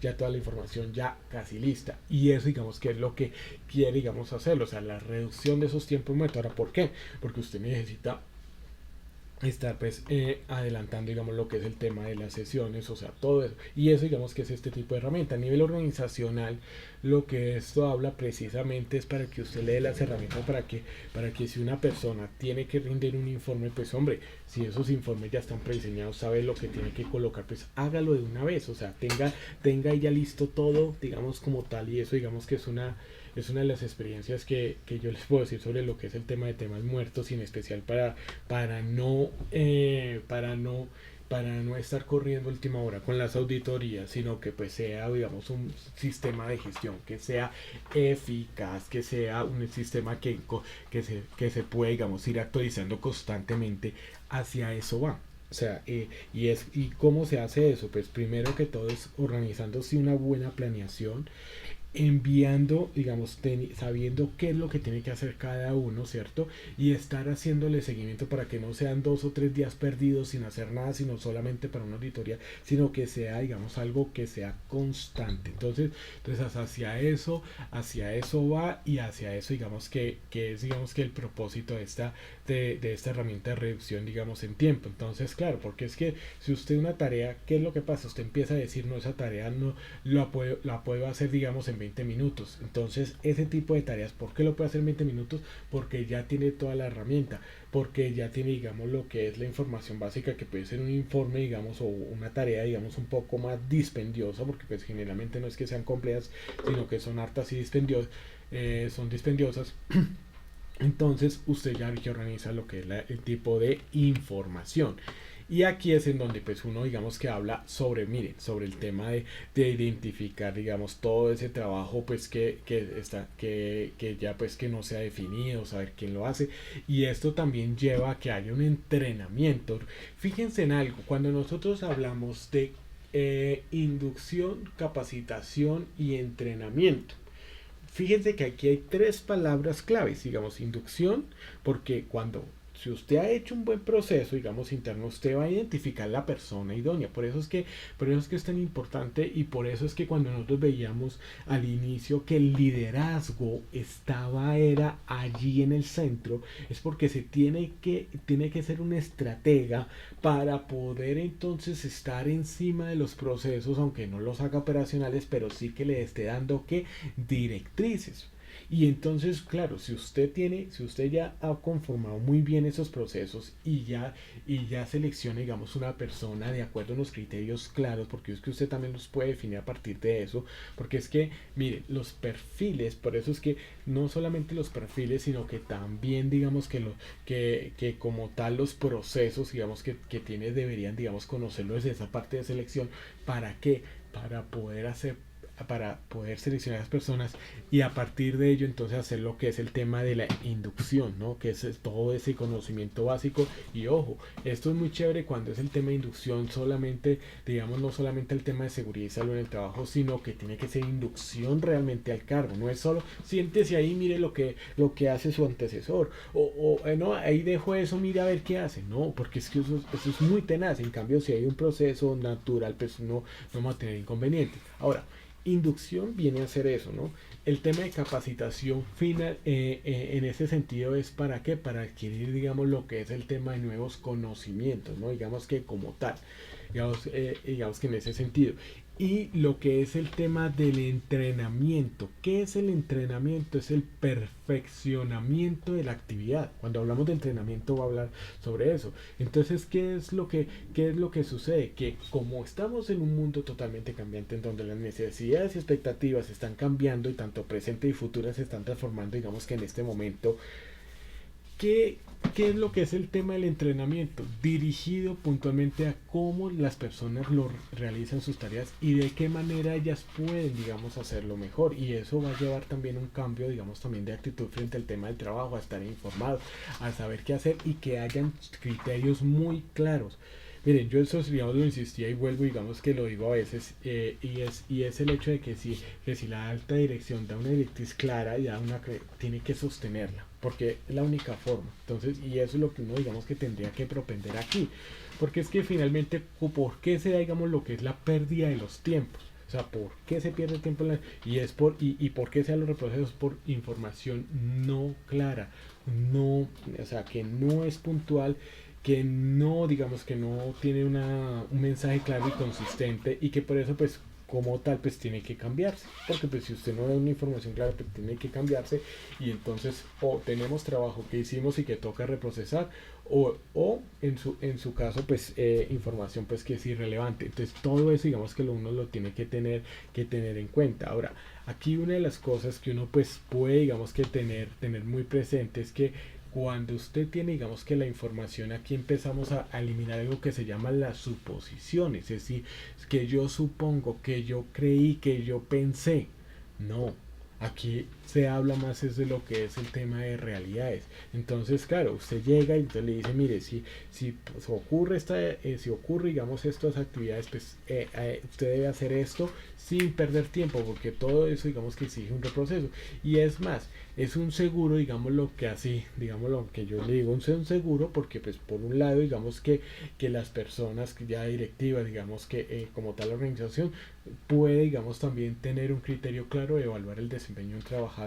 ya toda la información ya casi lista. Y eso, digamos, que es lo que quiere, digamos, hacerlo, o sea, la reducción de esos tiempos muertos. Ahora, ¿por qué? Porque usted necesita estar pues adelantando digamos lo que es el tema de las sesiones, o sea todo eso, y eso digamos que es este tipo de herramienta a nivel organizacional. Lo que esto habla precisamente es para que usted le dé las herramientas para que si una persona tiene que rendir un informe, pues hombre, si esos informes ya están prediseñados, sabe lo que tiene que colocar, pues hágalo de una vez, o sea tenga ya listo todo digamos como tal. Y eso digamos que es una de las experiencias que yo les puedo decir sobre lo que es el tema de temas muertos, y en especial para no para no estar corriendo última hora con las auditorías, sino que pues sea, digamos, un sistema de gestión que sea eficaz, que sea un sistema que se pueda, digamos, ir actualizando constantemente. Hacia eso va. O sea, y cómo se hace eso, pues primero que todo es organizándose una buena planeación, enviando, digamos, sabiendo qué es lo que tiene que hacer cada uno, ¿cierto? Y estar haciéndole seguimiento para que no sean 2 o 3 días perdidos sin hacer nada, sino solamente para una auditoría, sino que sea, digamos, algo que sea constante. Entonces hacia eso va, y hacia eso, digamos, que es, digamos, que el propósito de esta herramienta de reducción, digamos, en tiempo. Entonces, claro, porque es que si usted una tarea, ¿qué es lo que pasa? Usted empieza a decir, no, esa tarea no la puedo hacer, digamos, en 20 minutos. Entonces, ese tipo de tareas, ¿por qué lo puede hacer en 20 minutos? Porque ya tiene toda la herramienta, porque ya tiene, digamos, lo que es la información básica, que puede ser un informe, digamos, o una tarea, digamos, un poco más dispendiosa, porque pues generalmente no es que sean complejas, sino que son hartas y son dispendiosas. Entonces usted ya que organiza lo que es el tipo de información. Y aquí es en donde pues uno, digamos, que habla sobre, miren, sobre el tema de identificar, digamos, todo ese trabajo pues que ya pues que no se ha definido, saber quién lo hace. Y esto también lleva a que haya un entrenamiento. Fíjense en algo, cuando nosotros hablamos de inducción, capacitación y entrenamiento, fíjense que aquí hay 3 palabras claves, digamos, inducción, porque si usted ha hecho un buen proceso, digamos, interno, usted va a identificar la persona idónea. Por eso es que es tan importante, y por eso es que cuando nosotros veíamos al inicio que el liderazgo era allí en el centro, es porque tiene que ser un estratega para poder entonces estar encima de los procesos, aunque no los haga operacionales, pero sí que le esté dando directrices. Y entonces, claro, si usted ya ha conformado muy bien esos procesos, y ya selecciona, digamos, una persona de acuerdo a unos criterios claros, porque es que usted también los puede definir a partir de eso, porque es que, mire, los perfiles, por eso es que no solamente los perfiles, sino que también, digamos, que como tal los procesos, digamos, que tiene, deberían, digamos, conocerlo desde esa parte de selección. ¿Para qué? Para poder seleccionar a las personas, y a partir de ello entonces hacer lo que es el tema de la inducción, ¿no? Que es todo ese conocimiento básico. Y ojo, esto es muy chévere cuando es el tema de inducción solamente, digamos, no solamente el tema de seguridad y salud en el trabajo, sino que tiene que ser inducción realmente al cargo. No es solo siéntese ahí, mire lo que hace su antecesor, no, ahí dejo eso, mire a ver qué hace. No, porque es que eso es muy tenaz. En cambio, si hay un proceso natural, pues no vamos a tener inconveniente. Ahora, inducción viene a ser eso, ¿no? El tema de capacitación final, en ese sentido, es para qué, para adquirir, digamos, lo que es el tema de nuevos conocimientos, ¿no? Digamos que como tal, digamos que en ese sentido. Y lo que es el tema del entrenamiento. ¿Qué es el entrenamiento? Es el perfeccionamiento de la actividad. Cuando hablamos de entrenamiento va a hablar sobre eso. Entonces, qué es lo que sucede? Que como estamos en un mundo totalmente cambiante, en donde las necesidades y expectativas están cambiando, y tanto presente y futuras se están transformando, digamos que en este momento, ¿Qué, ¿qué es lo que es el tema del entrenamiento? Dirigido puntualmente a cómo las personas realizan sus tareas, y de qué manera ellas pueden, digamos, hacerlo mejor. Y eso va a llevar también un cambio, digamos, también de actitud frente al tema del trabajo, a estar informado, a saber qué hacer, y que hayan criterios muy claros. Miren, yo eso, digamos, lo insistía y vuelvo, digamos que lo digo a veces, y es el hecho de que si la alta dirección da una directriz clara, tiene que sostenerla, porque es la única forma. Entonces, y eso es lo que uno, digamos, que tendría que propender aquí, porque es que finalmente, ¿por qué se da, digamos, lo que es la pérdida de los tiempos? O sea, ¿por qué se pierde tiempo? Y por qué se dan los reprocesos por información no clara, no, o sea, que no es puntual, que no, digamos, que no tiene un mensaje claro y consistente, y que por eso, pues, como tal, pues tiene que cambiarse, porque pues si usted no da una información clara, pues tiene que cambiarse. Y entonces, o tenemos trabajo que hicimos y que toca reprocesar, o en su caso, pues información pues que es irrelevante. Entonces todo eso, digamos, que uno lo tiene que tener en cuenta. Ahora, aquí una de las cosas que uno pues puede, digamos, que tener muy presente, es que Cuando usted tiene, digamos que la información, aquí empezamos a eliminar algo que se llama las suposiciones, es decir, que yo supongo, que yo creí, que yo pensé. No, aquí se habla más es de lo que es el tema de realidades. Entonces, claro, usted llega y usted le dice, mire, si pues, ocurre si ocurre, digamos, estas actividades, pues usted debe hacer esto sin perder tiempo, porque todo eso, digamos, que exige un reproceso. Y es más, es un seguro, digamos, lo que así, digamos, lo que yo le digo, un seguro, porque pues por un lado, digamos, que las personas que ya directivas, digamos, que como tal organización, puede, digamos, también tener un criterio claro de evaluar el desempeño del trabajador.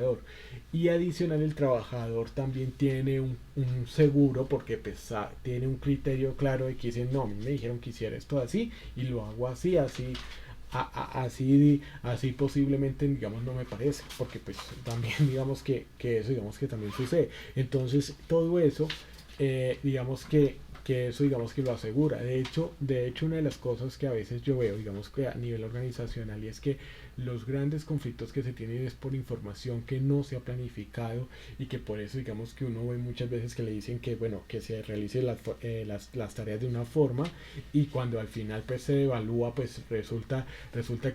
Y adicional, el trabajador también tiene un seguro porque pues, tiene un criterio claro de que dicen, no, a mí me dijeron que hiciera esto así y lo hago así, así. Así posiblemente, digamos, no me parece, porque pues también digamos que eso, digamos, que también sucede. Entonces todo eso, digamos que eso, digamos, que lo asegura. De hecho, una de las cosas que a veces yo veo, digamos, que a nivel organizacional, y es que los grandes conflictos que se tienen es por información que no se ha planificado, y que por eso, digamos, que uno ve muchas veces que le dicen que, bueno, que se realice las tareas de una forma, y cuando al final pues se evalúa, pues resulta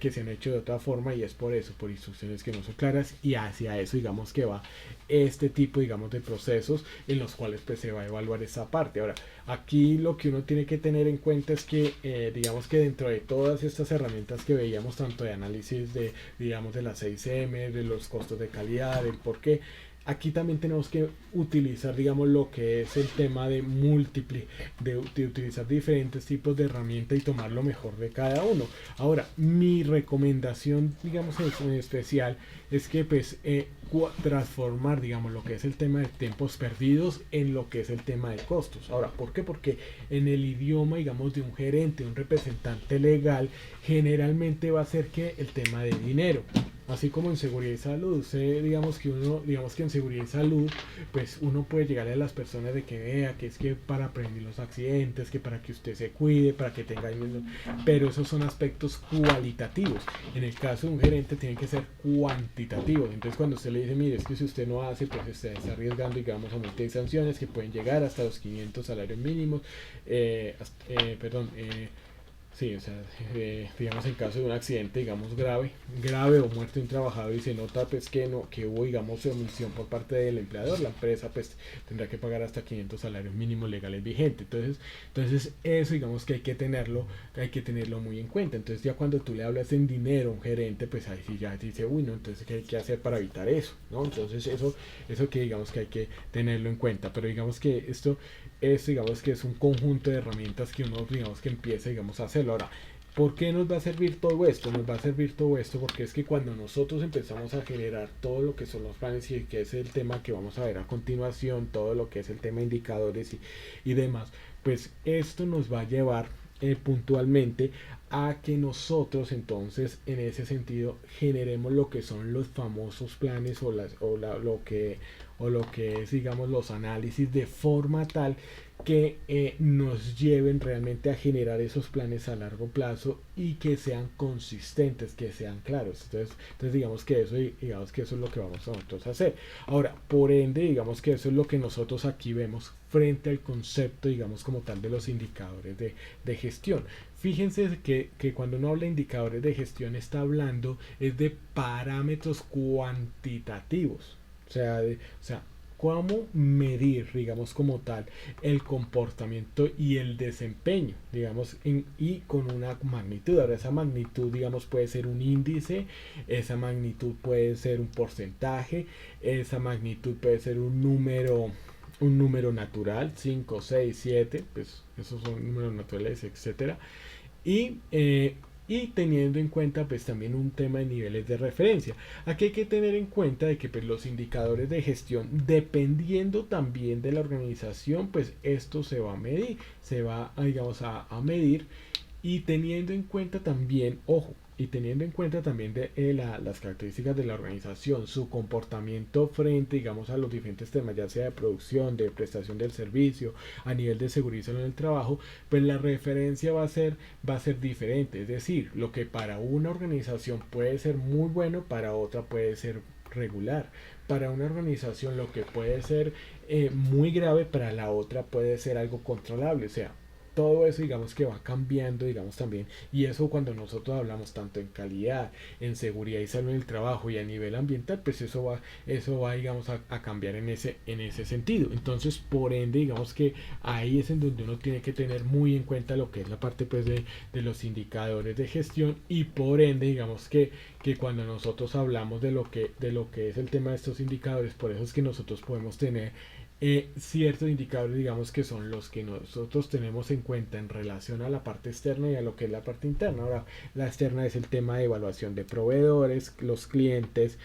que se han hecho de otra forma, y es por eso, por instrucciones que no son claras, y hacia eso, digamos, que va este tipo, digamos, de procesos en los cuales pues se va a evaluar esa parte. Ahora, aquí lo que uno tiene que tener en cuenta es que, digamos, que dentro de todas estas herramientas que veíamos, tanto de análisis de, digamos, de las 6M, de los costos de calidad, del por qué, aquí también tenemos que utilizar, digamos, lo que es el tema de utilizar diferentes tipos de herramientas y tomar lo mejor de cada uno. Ahora, mi recomendación, digamos, en especial, es que pues transformar, digamos, lo que es el tema de tiempos perdidos en lo que es el tema de costos. Ahora, ¿por qué? Porque en el idioma, digamos, de un gerente, un representante legal, generalmente va a ser que el tema de dinero. Así como en seguridad y salud, digamos que en seguridad y salud, pues uno puede llegarle a las personas de que vea que es que para prevenir los accidentes, que para que usted se cuide, para que tenga, pero esos son aspectos cualitativos. En el caso de un gerente tienen que ser cuantitativos. Entonces cuando usted le dice, mire, es que si usted no hace, pues usted está arriesgando, digamos, a multas y sanciones que pueden llegar hasta los 500 salarios mínimos, perdón, sí, o sea, digamos en caso de un accidente, digamos grave o muerte de un trabajador, y se nota pues que no, que hubo, digamos, omisión por parte del empleador, la empresa pues tendrá que pagar hasta 500 salarios mínimos legales vigentes. Entonces eso, digamos, que hay que tenerlo muy en cuenta. Entonces ya cuando tú le hablas en dinero a un gerente, pues ahí sí ya dice, uy, no, entonces qué hay que hacer para evitar eso, ¿no? Entonces eso que digamos que hay que tenerlo en cuenta. Pero digamos que esto digamos que es un conjunto de herramientas que uno, digamos, que empieza, digamos, a hacerlo. Ahora, ¿por qué nos va a servir todo esto? Nos va a servir todo esto porque es que cuando nosotros empezamos a generar todo lo que son los planes, y que es el tema que vamos a ver a continuación, todo lo que es el tema de indicadores y demás, pues esto nos va a llevar puntualmente a que nosotros entonces en ese sentido generemos lo que son los famosos planes, lo que es, digamos, los análisis, de forma tal que nos lleven realmente a generar esos planes a largo plazo y que sean consistentes, que sean claros. Entonces digamos que eso es lo que vamos a nosotros a hacer. Ahora, por ende, digamos que eso es lo que nosotros aquí vemos frente al concepto, digamos, como tal, de los indicadores de gestión. Fíjense que cuando uno habla de indicadores de gestión está hablando es de parámetros cuantitativos. O sea, cómo medir, digamos, como tal, el comportamiento y el desempeño, digamos, y con una magnitud. Ahora, esa magnitud, digamos, puede ser un índice, esa magnitud puede ser un porcentaje, esa magnitud puede ser un número natural, 5 6 7, pues esos son números naturales, etcétera. Y, y teniendo en cuenta pues también un tema de niveles de referencia. Aquí hay que tener en cuenta de que pues los indicadores de gestión, dependiendo también de la organización, pues esto se va a medir, digamos, a medir, y teniendo en cuenta también, ojo, y teniendo en cuenta también las características de la organización, su comportamiento frente, digamos, a los diferentes temas, ya sea de producción, de prestación del servicio, a nivel de seguridad en el trabajo, pues la referencia va a ser diferente. Es decir, lo que para una organización puede ser muy bueno, para otra puede ser regular. Para una organización lo que puede ser muy grave, para la otra puede ser algo controlable. O sea, todo eso digamos que va cambiando, digamos también, y eso cuando nosotros hablamos tanto en calidad, en seguridad y salud en el trabajo y a nivel ambiental, pues eso va digamos a cambiar en ese sentido. Entonces, por ende, digamos que ahí es en donde uno tiene que tener muy en cuenta lo que es la parte pues de los indicadores de gestión, y por ende digamos que cuando nosotros hablamos de lo que es el tema de estos indicadores, por eso es que nosotros podemos tener ciertos indicadores, digamos que son los que nosotros tenemos en cuenta en relación a la parte externa y a lo que es la parte interna. Ahora, la externa es el tema de evaluación de proveedores, los clientes,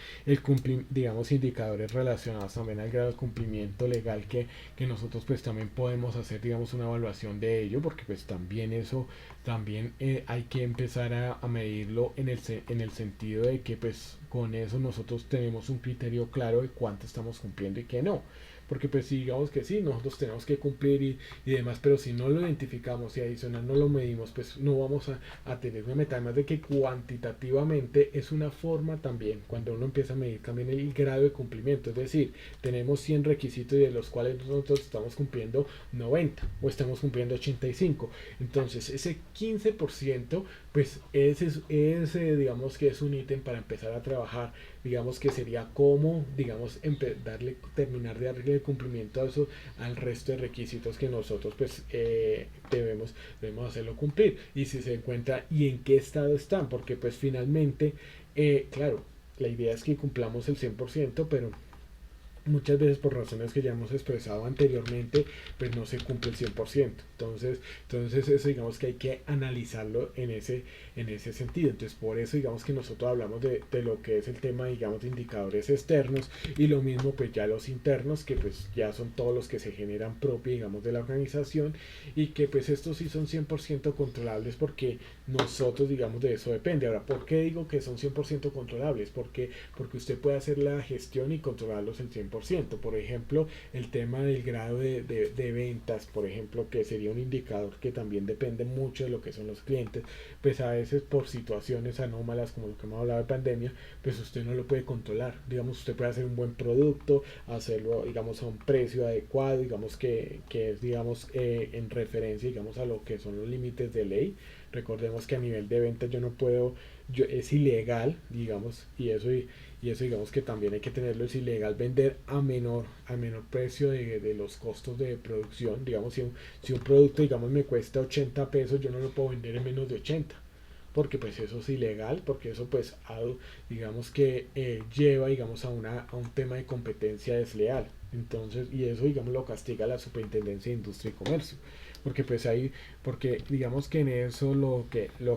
digamos, indicadores relacionados también al grado de cumplimiento legal que nosotros pues también podemos hacer, digamos, una evaluación de ello, porque pues también eso, también hay que empezar a medirlo en el sentido de que pues con eso nosotros tenemos un criterio claro de cuánto estamos cumpliendo y qué no. Porque pues si digamos que sí, nosotros tenemos que cumplir y demás, pero si no lo identificamos y adicional no lo medimos, pues no vamos a tener una meta. Además de que cuantitativamente es una forma también, cuando uno empieza a medir también el grado de cumplimiento. Es decir, tenemos 100 requisitos y de los cuales nosotros estamos cumpliendo 90 o estamos cumpliendo 85. Entonces ese 15% pues ese digamos que es un ítem para empezar a trabajar, digamos que sería como, digamos, terminar de darle cumplimiento a eso, al resto de requisitos que nosotros pues debemos hacerlo cumplir, y si se encuentra y en qué estado están, porque pues finalmente, claro, la idea es que cumplamos el 100%, pero muchas veces por razones que ya hemos expresado anteriormente, pues no se cumple el 100%. Entonces eso digamos que hay que analizarlo en ese sentido. Entonces por eso digamos que nosotros hablamos de lo que es el tema, digamos, de indicadores externos, y lo mismo pues ya los internos, que pues ya son todos los que se generan propio, digamos, de la organización, y que pues estos sí son 100% controlables, porque nosotros, digamos, de eso depende. Ahora, ¿por qué digo que son 100% controlables? Porque usted puede hacer la gestión y controlarlos el 100%. Por ejemplo, el tema del grado de ventas, por ejemplo, que sería un indicador que también depende mucho de lo que son los clientes, pues a veces por situaciones anómalas como lo que hemos hablado de pandemia, pues usted no lo puede controlar. Digamos, usted puede hacer un buen producto, hacerlo, digamos, a un precio adecuado, digamos que es, digamos, en referencia, digamos, a lo que son los límites de ley. Recordemos que a nivel de ventas yo no puedo, es ilegal, digamos, y eso digamos que también hay que tenerlo. Es ilegal vender a menor precio de los costos de producción. Digamos, si un producto, digamos, me cuesta 80 pesos, yo no lo puedo vender en menos de 80, porque pues eso es ilegal, porque eso pues digamos que lleva, digamos, a un tema de competencia desleal. Entonces, y eso, digamos, lo castiga la Superintendencia de Industria y Comercio, porque pues ahí, porque digamos que en eso lo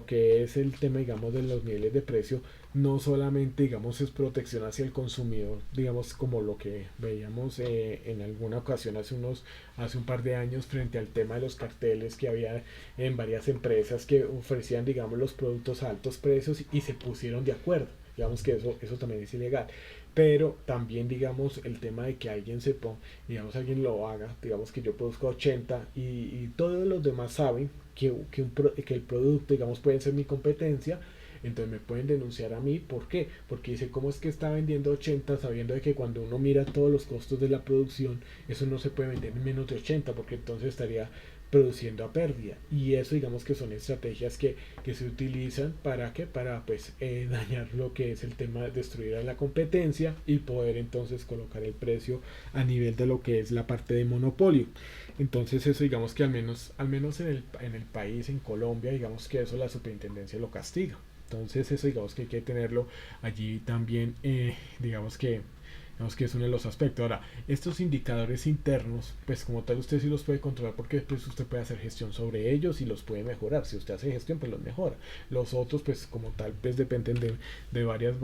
que es el tema, digamos, de los niveles de precio, no solamente, digamos, es protección hacia el consumidor, digamos, como lo que veíamos en alguna ocasión hace un par de años, frente al tema de los carteles que había en varias empresas que ofrecían, digamos, los productos a altos precios y se pusieron de acuerdo. Digamos que eso también es ilegal. Pero también, digamos, el tema de que alguien se ponga, digamos, alguien lo haga, digamos que yo produzco 80 y todos los demás saben que el producto, digamos, puede ser mi competencia. Entonces me pueden denunciar a mí. ¿Por qué? Porque dice, ¿cómo es que está vendiendo 80 sabiendo de que cuando uno mira todos los costos de la producción, eso no se puede vender en menos de 80, porque entonces estaría produciendo a pérdida? Y eso, digamos, que son estrategias que se utilizan para que para pues dañar lo que es el tema de destruir a la competencia y poder entonces colocar el precio a nivel de lo que es la parte de monopolio. Entonces eso, digamos, que al menos en el país, en Colombia, digamos que eso la superintendencia lo castiga. Entonces eso, digamos, que hay que tenerlo allí también, digamos que es uno de los aspectos. Ahora, estos indicadores internos, pues como tal usted sí los puede controlar, porque después usted puede hacer gestión sobre ellos y los puede mejorar. Si usted hace gestión, pues los mejora. Los otros, pues como tal, pues dependen de varios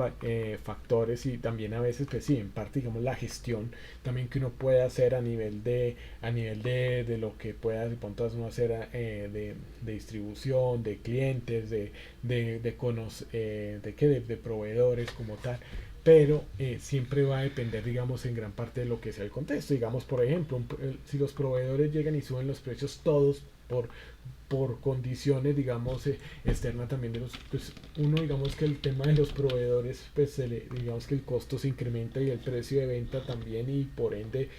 factores, y también a veces, pues sí, en parte, digamos, la gestión también que uno puede hacer a nivel de lo que pueda de pronto uno hacer de distribución, de clientes, de proveedores como tal. Pero siempre va a depender, digamos, en gran parte de lo que sea el contexto. Digamos, por ejemplo, si los proveedores llegan y suben los precios todos por condiciones, digamos, externas también de los, pues uno, digamos que el tema de los proveedores, pues digamos que el costo se incrementa y el precio de venta también, y por ende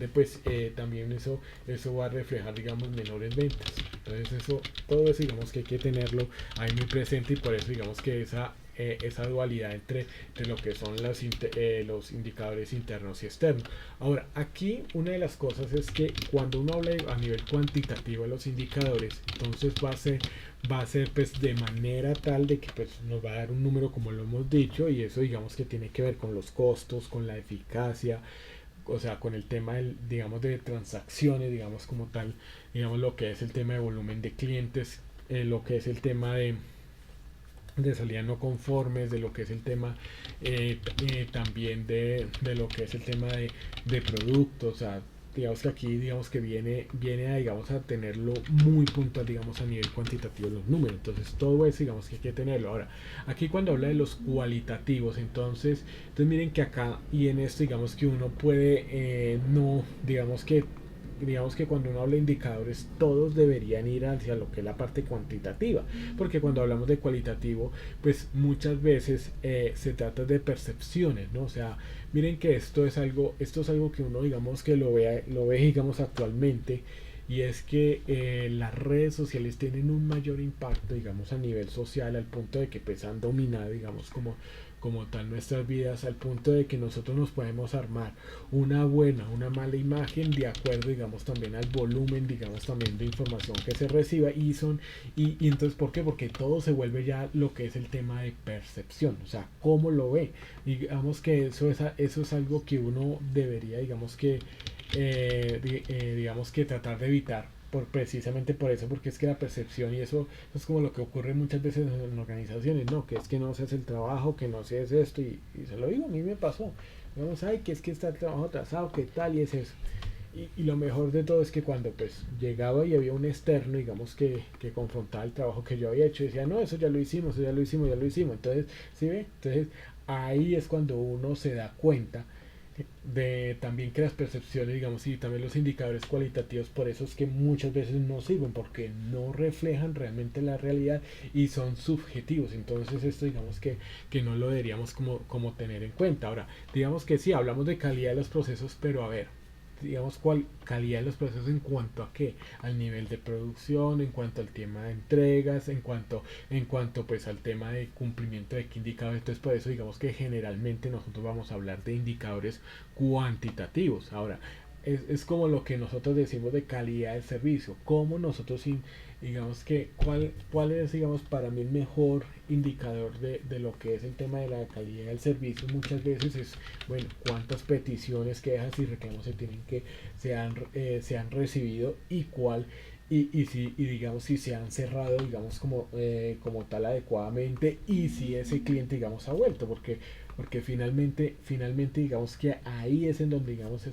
pues también eso va a reflejar, digamos, menores ventas. Entonces eso, todo eso, digamos que hay que tenerlo ahí muy presente, y por eso digamos que esa dualidad entre lo que son los indicadores internos y externos. Ahora, aquí una de las cosas es que cuando uno habla a nivel cuantitativo de los indicadores, entonces va a ser pues de manera tal de que pues nos va a dar un número como lo hemos dicho, y eso digamos que tiene que ver con los costos, con la eficacia, o sea, con el tema digamos, de transacciones, digamos, como tal, digamos, lo que es el tema de volumen de clientes, lo que es el tema de salida no conformes, de lo que es el tema también de lo que es el tema de productos. O sea, digamos que aquí digamos que viene a, digamos, a tenerlo muy puntual, digamos, a nivel cuantitativo los números. Entonces todo eso digamos que hay que tenerlo. Ahora, aquí cuando habla de los cualitativos, entonces miren que acá y en esto digamos que uno puede no, digamos que cuando uno habla de indicadores, todos deberían ir hacia lo que es la parte cuantitativa, porque cuando hablamos de cualitativo, pues muchas veces se trata de percepciones, ¿no? O sea, miren que esto es algo que uno, digamos, que lo ve, digamos, actualmente, y es que las redes sociales tienen un mayor impacto, digamos, a nivel social, al punto de que pues han dominado, digamos, como tal nuestras vidas, al punto de que nosotros nos podemos armar una buena, una mala imagen de acuerdo, digamos, también al volumen, digamos, también de información que se reciba, y entonces, ¿por qué? Porque todo se vuelve ya lo que es el tema de percepción, o sea, cómo lo ve. Digamos que eso es algo que uno debería, digamos que tratar de evitar, precisamente por eso, porque es que la percepción, y eso es como lo que ocurre muchas veces en organizaciones, no, que es que no se hace el trabajo, que no se hace esto, y se lo digo, a mí me pasó, digamos, ay, que es que está el trabajo atrasado, que tal, y es eso. Y lo mejor de todo es que cuando pues llegaba y había un externo, digamos, que confrontaba el trabajo que yo había hecho, y decía, no, eso ya lo hicimos, eso ya lo hicimos, ya lo hicimos. Entonces, ¿sí ve? Entonces ahí es cuando uno se da cuenta de también que las percepciones, digamos, y también los indicadores cualitativos, por eso es que muchas veces no sirven, porque no reflejan realmente la realidad y son subjetivos. Entonces esto, digamos, que no lo deberíamos como tener en cuenta. Ahora, digamos que sí, hablamos de calidad de los procesos, pero a ver, digamos, cuál calidad de los procesos en cuanto a qué, al nivel de producción, en cuanto al tema de entregas, en cuanto pues al tema de cumplimiento de qué indicadores. Entonces por eso digamos que generalmente nosotros vamos a hablar de indicadores cuantitativos. Ahora, es como lo que nosotros decimos de calidad del servicio, como nosotros digamos que cuál es, digamos, para mí el mejor indicador de lo que es el tema de la calidad del servicio. Muchas veces es, bueno, cuántas peticiones, quejas y reclamos se han recibido, y cuál, y digamos si se han cerrado, digamos, como tal adecuadamente, y si ese cliente, digamos, ha vuelto, porque finalmente digamos que ahí es en donde, digamos, se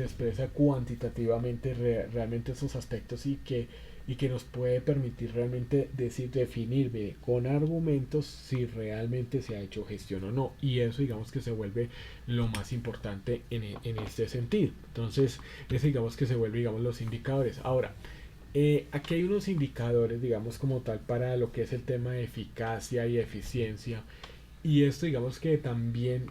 expresa cuantitativamente realmente esos aspectos, y que nos puede permitir realmente definir con argumentos si realmente se ha hecho gestión o no, y eso digamos que se vuelve lo más importante en este sentido. Entonces eso digamos que se vuelve, digamos, los indicadores. Ahora, aquí hay unos indicadores, digamos, como tal, para lo que es el tema de eficacia y eficiencia, y esto digamos que también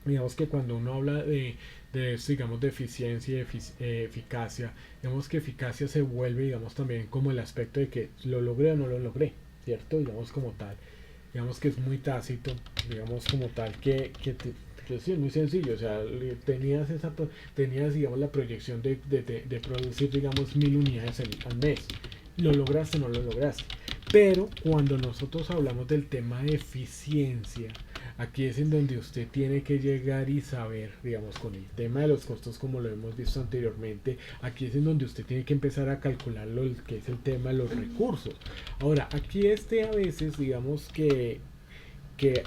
digamos que cuando uno habla de esto, digamos, de eficiencia y eficacia, digamos que eficacia se vuelve, digamos, también como el aspecto de que lo logré o no lo logré, ¿cierto? Digamos, como tal, digamos que es muy tácito, digamos, como tal, que sí, es muy sencillo. O sea, tenías, digamos, la proyección de producir, digamos, 1000 unidades al mes. ¿Lo lograste o no lo lograste? Pero cuando nosotros hablamos del tema de eficiencia, aquí es en donde usted tiene que llegar y saber, digamos, con el tema de los costos, como lo hemos visto anteriormente, aquí es en donde usted tiene que empezar a calcular lo que es el tema de los recursos. Ahora, aquí a veces, digamos, que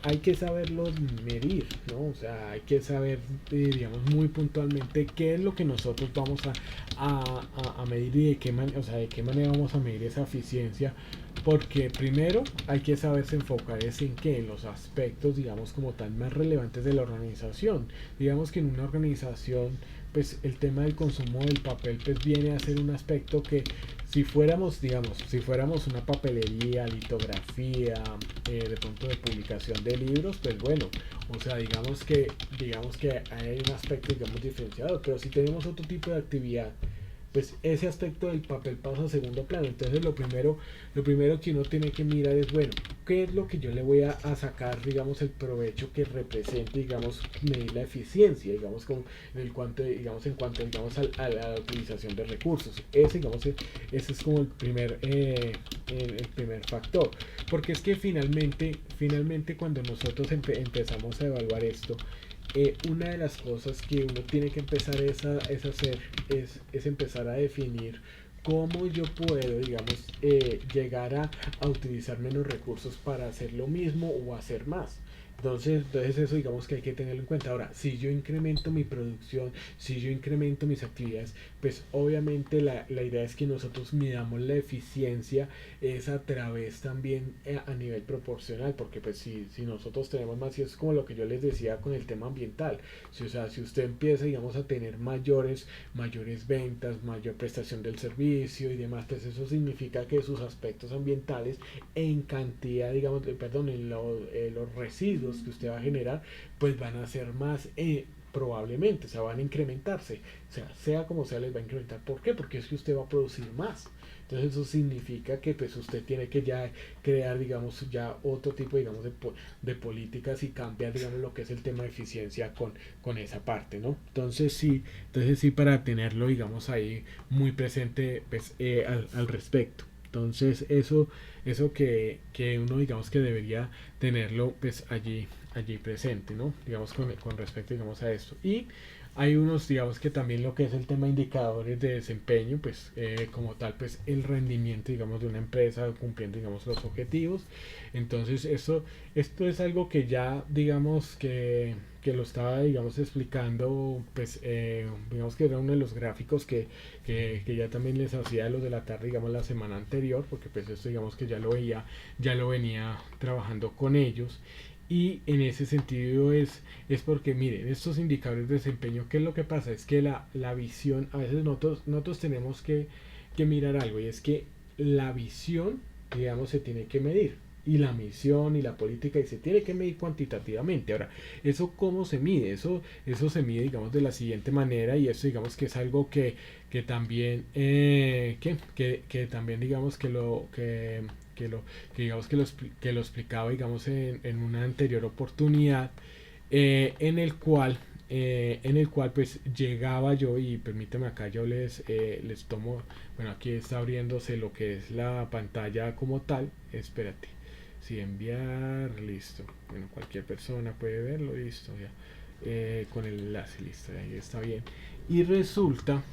hay que saberlo medir, ¿no? O sea, hay que saber, digamos, muy puntualmente qué es lo que nosotros vamos a medir, y de qué manera vamos a medir esa eficiencia, porque primero hay que saberse enfocar es en qué, en los aspectos, digamos, como tal, más relevantes de la organización. Digamos que en una organización, pues el tema del consumo del papel, pues viene a ser un aspecto que si fuéramos, digamos, si fuéramos una papelería, litografía, de pronto de publicación de libros, pues bueno, o sea, digamos que hay un aspecto, digamos, diferenciado, pero si tenemos otro tipo de actividad, pues ese aspecto del papel pasa a segundo plano. Entonces lo primero que uno tiene que mirar es, bueno, ¿qué es lo que yo le voy a sacar, digamos, el provecho que represente, digamos, medir la eficiencia, digamos, como en el cuanto, digamos, en cuanto, digamos, a la utilización de recursos? Ese, digamos, ese es como el primer factor. Porque es que finalmente cuando nosotros empezamos a evaluar esto, una de las cosas que uno tiene que empezar es hacer, es empezar a definir cómo yo puedo, digamos, llegar a utilizar menos recursos para hacer lo mismo o hacer más. Entonces eso digamos que hay que tenerlo en cuenta. Ahora, si yo incremento mi producción, si yo incremento mis actividades, pues obviamente la idea es que nosotros midamos la eficiencia es a través también a nivel proporcional, porque pues si nosotros tenemos más, y es como lo que yo les decía con el tema ambiental, si, o sea, si usted empieza, digamos, a tener mayores ventas, mayor prestación del servicio y demás, pues eso significa que sus aspectos ambientales en cantidad, digamos, perdón, los residuos que usted va a generar, pues van a ser más probablemente, o sea, van a incrementarse, o sea como sea, les va a incrementar. ¿Por qué? Porque es que usted va a producir más. Entonces eso significa que pues usted tiene que ya crear, digamos, ya otro tipo, digamos, de políticas y cambiar, digamos, lo que es el tema de eficiencia con esa parte, ¿no? Entonces sí para tenerlo, digamos, ahí muy presente pues, al respecto. Entonces eso que uno digamos que debería tenerlo pues allí presente, ¿no? Digamos con respecto digamos a esto. Y hay unos digamos que también lo que es el tema de indicadores de desempeño, pues como tal pues el rendimiento digamos de una empresa cumpliendo digamos los objetivos. Entonces esto es algo que ya digamos que lo estaba digamos explicando pues digamos que era uno de los gráficos que ya también les hacía los de la tarde digamos la semana anterior, porque pues esto digamos que ya lo venía trabajando con ellos. Y en ese sentido es porque miren estos indicadores de desempeño, ¿qué es lo que pasa? Es que la visión, a veces nosotros tenemos que mirar algo, y es que la visión digamos se tiene que medir, y la misión y la política, y se tiene que medir cuantitativamente. Ahora, ¿eso cómo se mide? Eso se mide, digamos, de la siguiente manera, y eso, digamos, que es algo que también, que también, digamos, que digamos, que lo explicaba, digamos, en una anterior oportunidad, en el cual pues llegaba yo, y permíteme acá yo les tomo, bueno, aquí está abriéndose lo que es la pantalla como tal, espérate, si enviar, listo, bueno, cualquier persona puede verlo, listo, ya, con el enlace, listo, ahí está bien, y resulta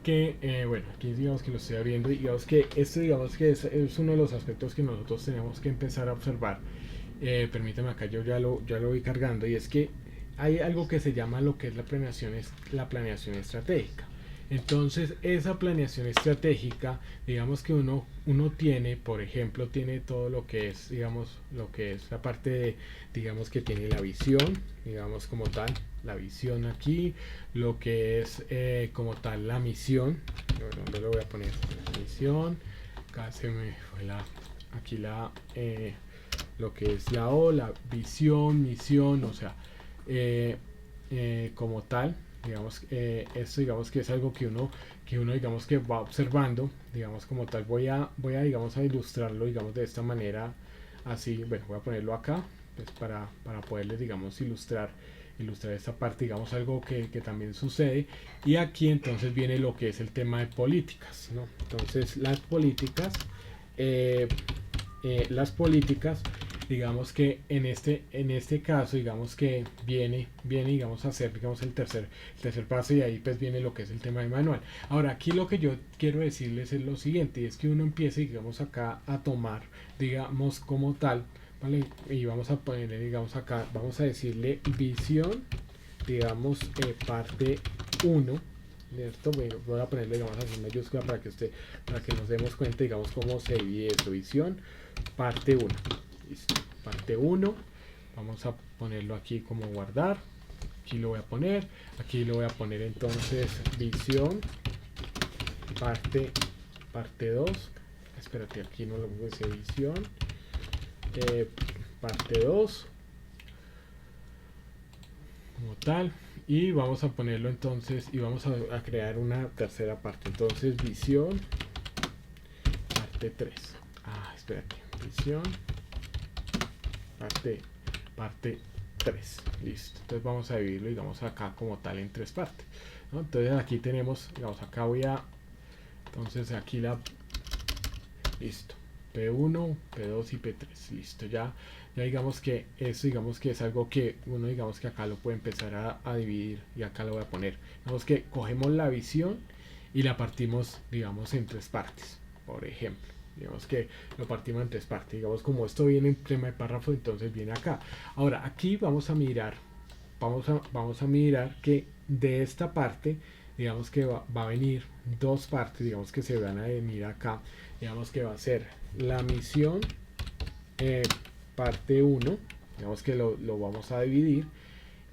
que, bueno, aquí digamos que lo estoy abriendo, y digamos que esto digamos que es uno de los aspectos que nosotros tenemos que empezar a observar. Permítame acá, yo ya lo voy cargando, y es que hay algo que se llama lo que es la planeación estratégica. Entonces esa planeación estratégica, digamos que uno tiene, por ejemplo, tiene todo lo que es, digamos, lo que es la parte de, digamos que tiene la visión, digamos como tal, la visión aquí, lo que es como tal la misión, ¿dónde lo voy a poner? La misión, acá se me fue aquí lo que es la O, la visión, misión, o sea, como tal, digamos, esto digamos que es algo que uno digamos que va observando, digamos como tal, voy a digamos a ilustrarlo, digamos de esta manera, así, bueno, voy a ponerlo acá, pues para poderles, digamos, ilustrar esta parte, digamos, algo que también sucede. Y aquí entonces viene lo que es el tema de políticas, ¿no? Entonces eh, las políticas digamos que en este caso digamos que viene digamos a hacer digamos el tercer paso, y ahí pues viene lo que es el tema de manual. Ahora aquí lo que yo quiero decirles es lo siguiente, y es que uno empiece digamos acá a tomar digamos como tal, ¿vale? Y vamos a poner digamos acá, vamos a decirle visión, digamos parte uno, ¿cierto? Bueno, voy a ponerle, digamos, así en mayúscula para que nos demos cuenta, digamos, cómo se divide esto. Visión, parte 1. Listo. Parte 1. Vamos a ponerlo aquí como guardar. Aquí lo voy a poner. Aquí lo voy a poner entonces visión, parte 2. Espérate, aquí no lo puse visión. Parte 2. Como tal. Y vamos a ponerlo entonces y vamos a crear una tercera parte. Entonces visión parte 3. Espérate, visión parte 3. Listo. Entonces vamos a dividirlo, digamos, acá como tal en 3 partes, ¿no? Entonces aquí tenemos, digamos, acá voy a, entonces aquí listo, P1, P2 y P3. Listo, ya digamos que eso, digamos que es algo que uno, digamos que acá lo puede empezar a dividir, y acá lo voy a poner, digamos que cogemos la visión y la partimos, digamos, en 3 partes, por ejemplo. Digamos que lo partimos en 3 partes, digamos, como esto viene en tema de párrafo, entonces viene acá. Ahora aquí vamos a mirar, vamos a mirar que de esta parte, digamos que va a venir 2 partes, digamos que se van a venir acá, digamos que va a ser la misión parte 1, digamos que lo vamos a dividir,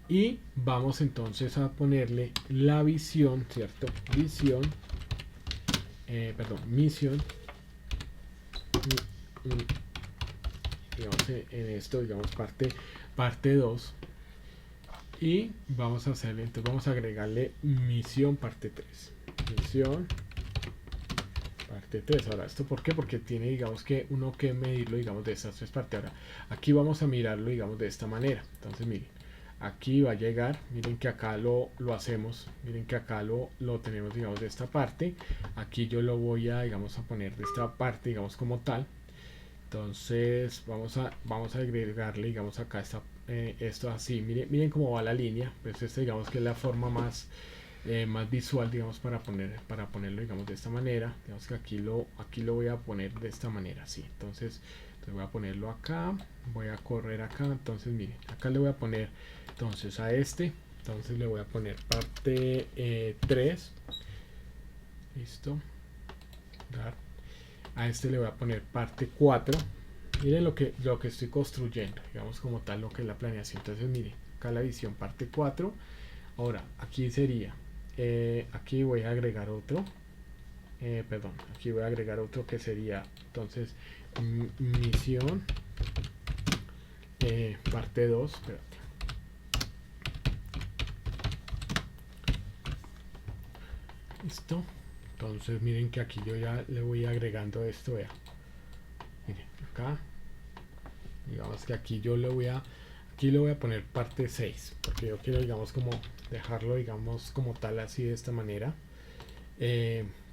y vamos entonces a ponerle la visión, ¿cierto? Visión, misión, digamos en esto, digamos parte 2, y vamos a hacerle, entonces vamos a agregarle misión parte 3, misión parte 3. Ahora, ¿esto por qué? Porque tiene, digamos, que uno que medirlo, digamos, de estas 3 partes. Ahora, aquí vamos a mirarlo, digamos, de esta manera. Entonces, miren, aquí va a llegar, miren que acá lo hacemos, miren que acá lo tenemos, digamos, de esta parte. Aquí yo lo voy a, digamos, a poner de esta parte, digamos, como tal. Entonces, vamos a agregarle, digamos, acá esto así. Miren cómo va la línea. Pues esta, digamos, que es la forma más visual, digamos, para ponerlo, digamos, de esta manera. Digamos que aquí lo voy a poner de esta manera, así. Entonces voy a ponerlo acá, voy a correr acá. Entonces miren, acá le voy a poner, entonces a entonces le voy a poner parte 3. Listo. A le voy a poner parte 4. Miren lo que estoy construyendo, digamos, como tal, lo que es la planeación. Entonces miren, acá la visión parte 4. Ahora aquí sería, aquí voy a agregar otro, aquí voy a agregar otro que sería, entonces, misión parte 2. Espérate. Listo. Entonces miren que aquí yo ya le voy agregando esto, vea. Miren, acá, digamos que aquí yo le voy a poner parte 6, porque yo quiero, digamos, como dejarlo, digamos, como tal, así de esta manera,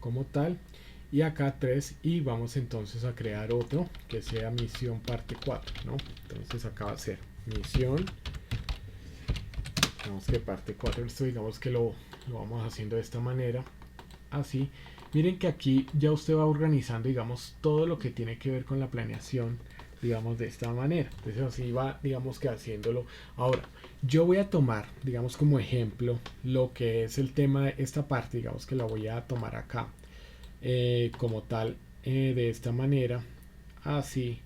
como tal, y acá 3, y vamos entonces a crear otro que sea misión parte 4, ¿no? Entonces acá va a ser misión, digamos que parte 4. Esto, digamos que lo vamos haciendo de esta manera, así. Miren que aquí ya usted va organizando, digamos, todo lo que tiene que ver con la planeación, digamos, de esta manera. Entonces así va, digamos, que haciéndolo. Ahora, yo voy a tomar, digamos, como ejemplo lo que es el tema de esta parte, digamos que la voy a tomar acá, como tal, de esta manera, así,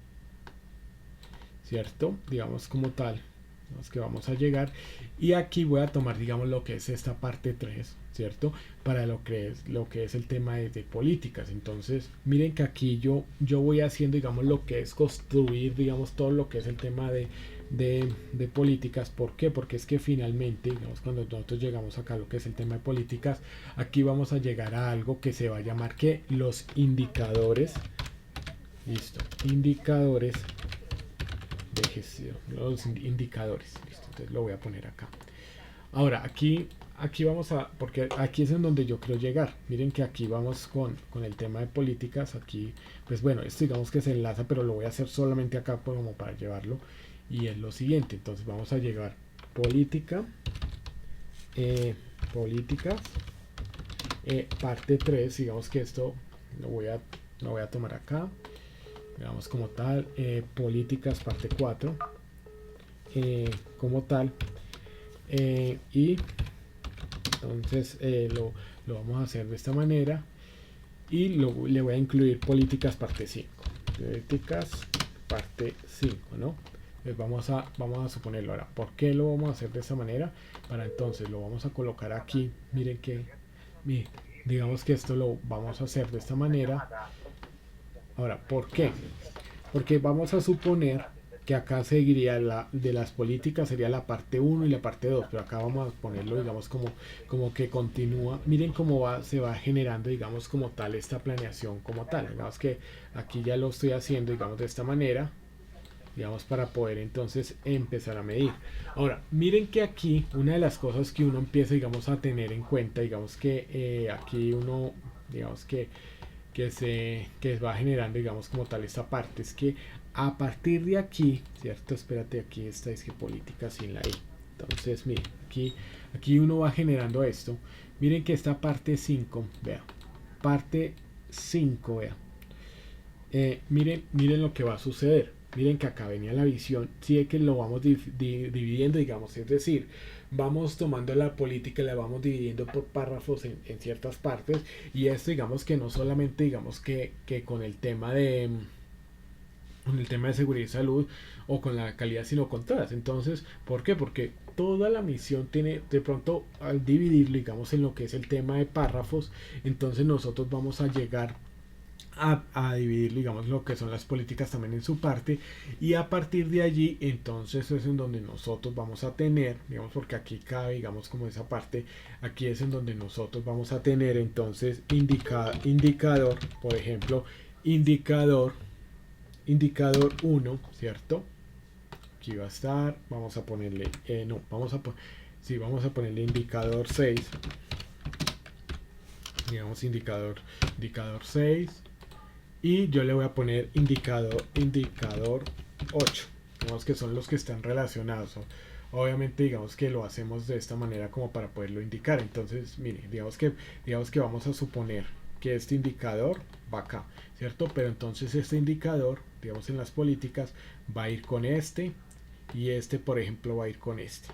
¿cierto? Digamos, como tal, digamos que vamos a llegar, y aquí voy a tomar, digamos, lo que es esta parte 3, ¿cierto? Para lo que es el tema de políticas. Entonces miren que aquí yo voy haciendo, digamos, lo que es construir, digamos, todo lo que es el tema de políticas. ¿Por qué? Porque es que finalmente, digamos, cuando nosotros llegamos acá a lo que es el tema de políticas, aquí vamos a llegar a algo que se va a llamar que los indicadores. Listo, indicadores de gestión, los indicadores. Listo, entonces lo voy a poner acá. Ahora aquí vamos a, porque aquí es en donde yo quiero llegar. Miren que aquí vamos con el tema de políticas. Aquí, pues bueno, esto digamos que se enlaza, pero lo voy a hacer solamente acá como para llevarlo. Y es lo siguiente, entonces vamos a llegar política, políticas, parte 3, digamos que esto lo voy a tomar acá, digamos como tal, políticas parte 4, como tal, y entonces lo vamos a hacer de esta manera y le voy a incluir políticas parte 5. Políticas parte 5, ¿no? Entonces vamos a suponerlo ahora. ¿Por qué lo vamos a hacer de esta manera? Para entonces lo vamos a colocar aquí. Miren que, digamos que esto lo vamos a hacer de esta manera. Ahora, ¿por qué? Porque vamos a suponer que acá seguiría de las políticas, sería la parte 1 y la parte 2, pero acá vamos a ponerlo, digamos, como que continúa. Miren cómo se va generando, digamos, como tal esta planeación como tal. Digamos que aquí ya lo estoy haciendo, digamos, de esta manera, digamos, para poder entonces empezar a medir. Ahora, miren que aquí una de las cosas que uno empieza, digamos, a tener en cuenta, digamos que aquí uno, digamos que va generando, digamos, como tal esta parte, es que a partir de aquí, ¿cierto? Espérate, aquí está, es que política sin la I. Entonces, miren, aquí uno va generando esto. Miren que esta parte 5, vea, parte 5, vea. Miren lo que va a suceder. Miren que acá venía la visión, sí que lo vamos dividiendo, digamos, es decir, vamos tomando la política y la vamos dividiendo por párrafos en ciertas partes, y esto digamos que no solamente digamos que con el tema de seguridad y salud o con la calidad, sino con todas. Entonces, ¿por qué? Porque toda la misión tiene, de pronto, al dividirlo, digamos, en lo que es el tema de párrafos, entonces nosotros vamos a llegar a dividir, digamos, lo que son las políticas también en su parte, y a partir de allí entonces es en donde nosotros vamos a tener, digamos, porque aquí cabe, digamos, como esa parte, aquí es en donde nosotros vamos a tener entonces indicador, por ejemplo, indicador 1, ¿cierto? Aquí va a estar, vamos a ponerle, no, vamos a ponerle indicador 6, digamos, indicador 6, y yo le voy a poner indicador 8, digamos que son los que están relacionados. Obviamente digamos que lo hacemos de esta manera como para poderlo indicar. Entonces mire, digamos que vamos a suponer que este indicador va acá, ¿cierto? Pero entonces este indicador, digamos, en las políticas va a ir con este, y este, por ejemplo, va a ir con este.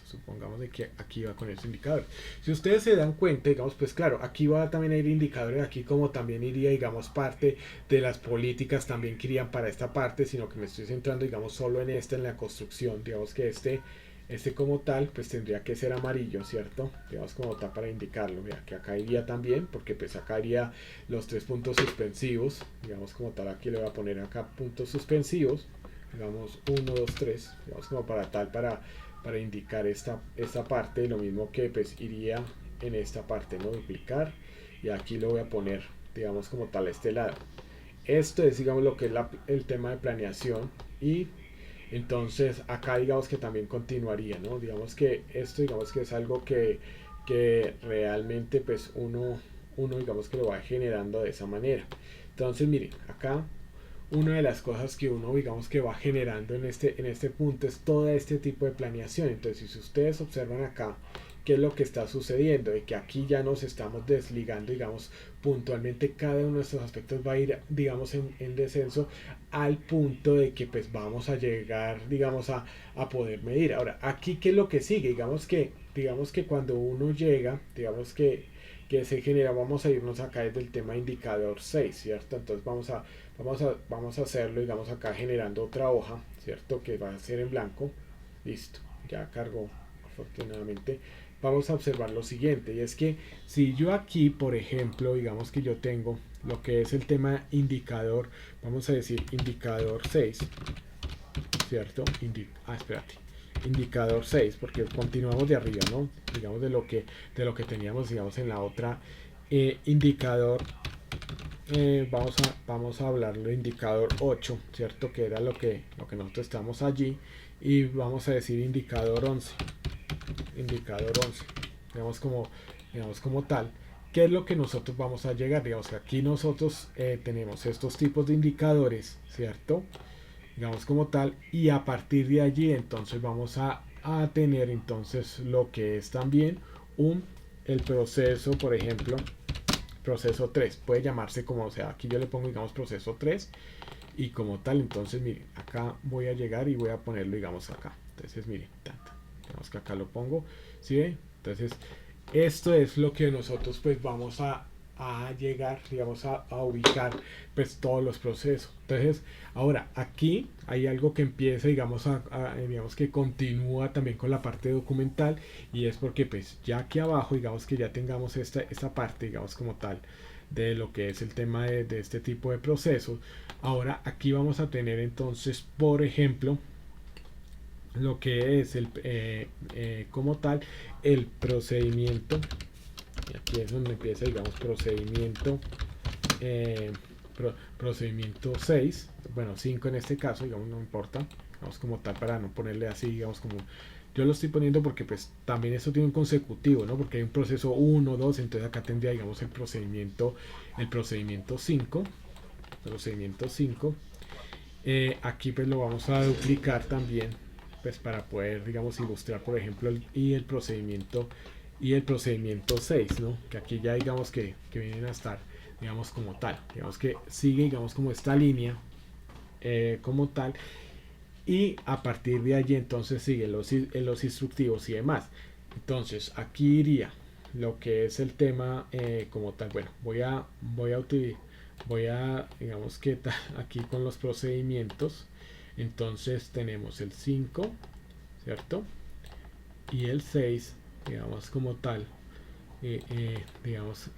Supongamos de que aquí va con ese indicador. Si ustedes se dan cuenta, digamos, pues claro, aquí va también a ir indicadores, aquí como también iría, digamos, parte de las políticas también que irían para esta parte, sino que me estoy centrando, digamos, solo en esta, en la construcción. Digamos que este como tal, pues tendría que ser amarillo, ¿cierto? Digamos como tal para indicarlo. Mira, que acá iría también, porque pues acá iría los 3 puntos suspensivos. Digamos como tal, aquí le voy a poner acá puntos suspensivos. Digamos 1, 2, 3. Digamos como para tal, para indicar esta parte, lo mismo que pues iría en esta parte, no duplicar, y aquí lo voy a poner, digamos, como tal a este lado. Esto es, digamos, lo que es el tema de planeación, y entonces acá digamos que también continuaría, ¿no? Digamos que esto, digamos que es algo que realmente pues uno digamos que lo va generando de esa manera. Entonces miren, acá una de las cosas que uno digamos que va generando en este punto es todo este tipo de planeación. Entonces si ustedes observan acá qué es lo que está sucediendo, de que aquí ya nos estamos desligando, digamos, puntualmente cada uno de estos aspectos va a ir, digamos, en descenso al punto de que pues vamos a llegar, digamos, a poder medir. Ahora, aquí qué es lo que sigue, digamos que cuando uno llega, digamos que se genera, vamos a irnos acá desde el tema indicador 6, ¿cierto? Entonces vamos a hacerlo, digamos, acá generando otra hoja, ¿cierto? Que va a ser en blanco. Listo, ya cargó afortunadamente. Vamos a observar lo siguiente, y es que si yo aquí, por ejemplo, digamos que yo tengo lo que es el tema indicador, vamos a decir indicador 6, ¿cierto? Espérate, indicador 6, porque continuamos de arriba, ¿no? Digamos de lo que teníamos, digamos, en la otra. Indicador, vamos a hablarlo de indicador 8, ¿cierto? Que era lo que nosotros estamos allí, y vamos a decir indicador 11, digamos como tal. ¿Qué es lo que nosotros vamos a llegar? Digamos que aquí nosotros tenemos estos tipos de indicadores, ¿cierto? Digamos como tal, y a partir de allí entonces vamos a tener entonces lo que es también el proceso, por ejemplo, proceso 3, puede llamarse como sea, aquí yo le pongo, digamos, proceso 3, y como tal, entonces miren, acá voy a llegar y voy a ponerlo, digamos, acá. Entonces miren, digamos que acá lo pongo, ¿sí ve? Entonces esto es lo que nosotros pues vamos a llegar, digamos, a ubicar pues todos los procesos. Entonces, ahora aquí hay algo que empieza, digamos, digamos que continúa también con la parte documental, y es porque pues ya aquí abajo, digamos que ya tengamos esta parte, digamos, como tal, de lo que es el tema de este tipo de procesos. Ahora aquí vamos a tener entonces, por ejemplo, lo que es como tal el procedimiento. Y aquí es donde empieza, digamos, eh, procedimiento 6, bueno, 5 en este caso, digamos, no importa, digamos, como tal, para no ponerle así, digamos, como yo lo estoy poniendo porque pues también esto tiene un consecutivo, ¿no? Porque hay un proceso 1, 2, entonces acá tendría, digamos, el procedimiento 5, aquí pues lo vamos a duplicar también, pues para poder, digamos, ilustrar, por ejemplo, el procedimiento 6, ¿no? Que aquí ya digamos que vienen a estar, digamos, como tal, digamos que sigue, digamos, como esta línea, como tal, y a partir de allí entonces siguen los instructivos y demás. Entonces aquí iría lo que es el tema, como tal. Bueno, digamos que aquí con los procedimientos, entonces tenemos el 5, ¿cierto? Y el 6, digamos, como tal, digamos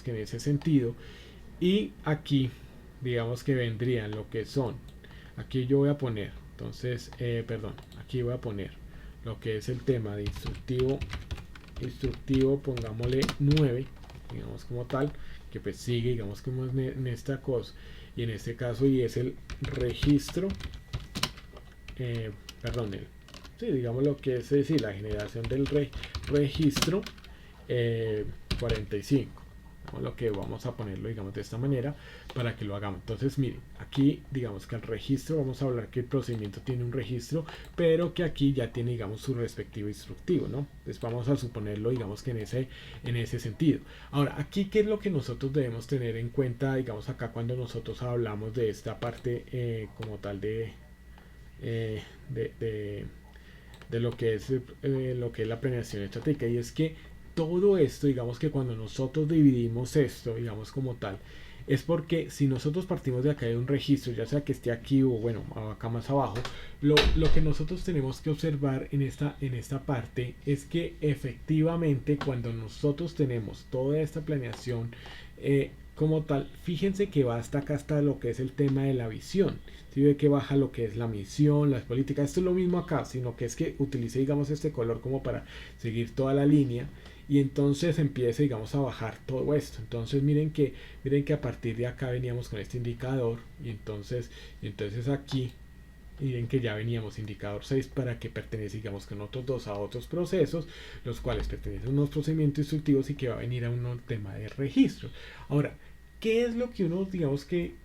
que en ese sentido. Y aquí, digamos que vendrían lo que son, aquí yo voy a poner, entonces, perdón, aquí voy a poner lo que es el tema de instructivo, pongámosle 9, digamos, como tal, que pues sigue, digamos, como en esta cosa, y en este caso, y es el registro, perdón, sí, digamos lo que es decir, la generación del registro, 45. Lo que vamos a ponerlo, digamos, de esta manera para que lo hagamos. Entonces, miren, aquí digamos que el registro, vamos a hablar que el procedimiento tiene un registro, pero que aquí ya tiene, digamos, su respectivo instructivo, ¿no? Entonces vamos a suponerlo, digamos, que en ese sentido. Ahora, aquí, ¿qué es lo que nosotros debemos tener en cuenta, digamos, acá cuando nosotros hablamos de esta parte, como tal eh, de, de, lo que es la planeación estratégica? Y es que todo esto, digamos que cuando nosotros dividimos esto, digamos, como tal, es porque si nosotros partimos de acá de un registro, ya sea que esté aquí o bueno, acá más abajo, lo que nosotros tenemos que observar en esta parte es que efectivamente cuando nosotros tenemos toda esta planeación, como tal, fíjense que va hasta acá, hasta lo que es el tema de la visión. Si ve que baja lo que es la misión, las políticas, esto es lo mismo acá, sino que es que utilice, digamos, este color como para seguir toda la línea, y entonces empieza, digamos, a bajar todo esto. Entonces miren que a partir de acá veníamos con este indicador, y entonces aquí miren que ya veníamos indicador 6, para que pertenece, digamos, con otros dos a otros procesos, los cuales pertenecen a unos procedimientos instructivos y que va a venir a un tema de registro. Ahora, ¿qué es lo que uno, digamos, que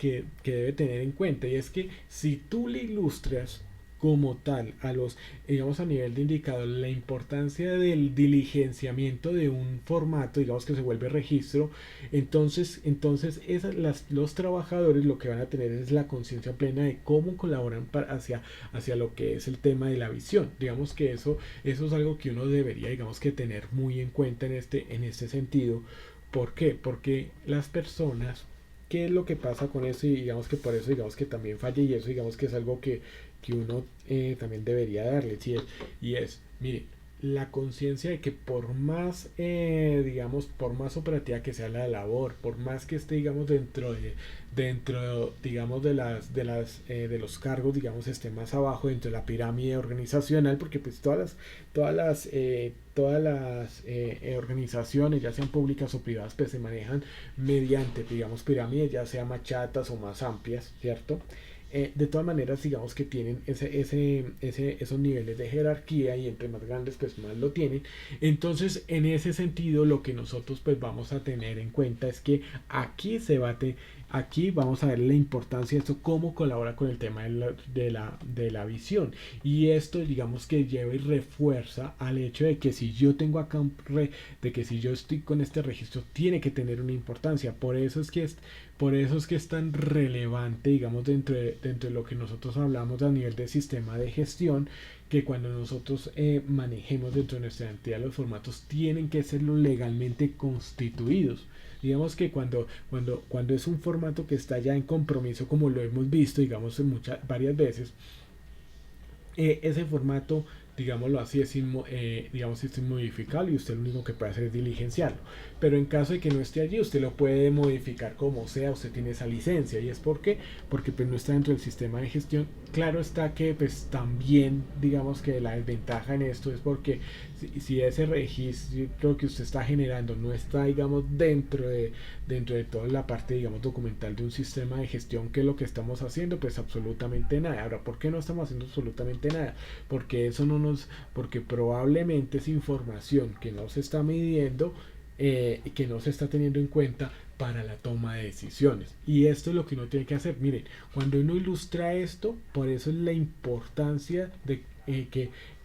debe tener en cuenta? Y es que si tú le ilustras como tal digamos, a nivel de indicador, la importancia del diligenciamiento de un formato, digamos, que se vuelve registro, entonces los trabajadores lo que van a tener es la conciencia plena de cómo colaboran hacia lo que es el tema de la visión. Digamos que eso es algo que uno debería, digamos, que tener muy en cuenta en este sentido. ¿Por qué? Porque las personas, ¿qué es lo que pasa con eso? Y digamos que por eso, digamos que también falla, y eso, digamos que es algo que uno, también debería darle, ¿sí? Mire, la conciencia de que por más, digamos, por más operativa que sea la labor, por más que esté, digamos, digamos, de los cargos, digamos, esté más abajo dentro de la pirámide organizacional, porque pues todas las organizaciones, ya sean públicas o privadas, pues se manejan mediante, digamos, pirámides, ya sea machatas o más amplias, ¿cierto? De todas maneras, digamos que tienen esos niveles de jerarquía, y entre más grandes pues más lo tienen. Entonces, en ese sentido, lo que nosotros pues vamos a tener en cuenta es que aquí aquí vamos a ver la importancia de esto, cómo colabora con el tema de la visión. Y esto, digamos que lleva y refuerza al hecho de que si yo tengo acá de que si yo estoy con este registro, tiene que tener una importancia. Por eso es que es tan relevante, digamos, dentro de lo que nosotros hablamos a nivel de sistema de gestión, que cuando nosotros manejemos dentro de nuestra entidad los formatos, tienen que ser legalmente constituidos. Digamos que cuando es un formato que está ya en compromiso, como lo hemos visto, digamos, varias veces, ese formato, digámoslo así, es inmodificable, y usted lo único que puede hacer es diligenciarlo. Pero en caso de que no esté allí, usted lo puede modificar como sea, usted tiene esa licencia. ¿Y es porque pues no está dentro del sistema de gestión? Claro está que pues también, digamos que la desventaja en esto es porque si ese registro que usted está generando no está, digamos, dentro de toda la parte, digamos, documental de un sistema de gestión, que es lo que estamos haciendo, pues absolutamente nada. Ahora, ¿por qué no estamos haciendo absolutamente nada? Porque probablemente es información que no se está midiendo, que no se está teniendo en cuenta para la toma de decisiones. Y esto es lo que uno tiene que hacer. Miren, cuando uno ilustra esto, por eso es la importancia de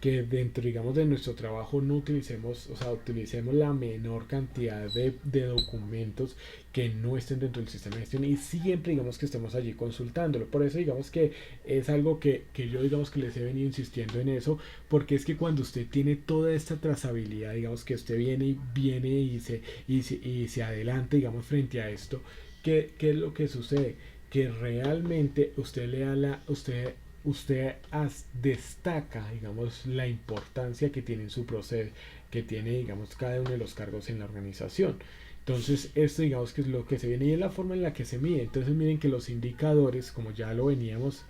que dentro, digamos, de nuestro trabajo no utilicemos, o sea, utilicemos la menor cantidad de documentos que no estén dentro del sistema de gestión, y siempre, digamos, que estemos allí consultándolo. Por eso, digamos, que es algo que yo, digamos, que les he venido insistiendo en eso, porque es que cuando usted tiene toda esta trazabilidad, digamos, que usted viene y se adelanta, digamos, frente a esto, ¿qué es lo que sucede? Que realmente usted destaca, digamos, la importancia que tiene en su proceso, que tiene, digamos, cada uno de los cargos en la organización. Entonces, esto, digamos, que es lo que se viene, y es la forma en la que se mide. Entonces, miren que los indicadores, como ya lo veníamos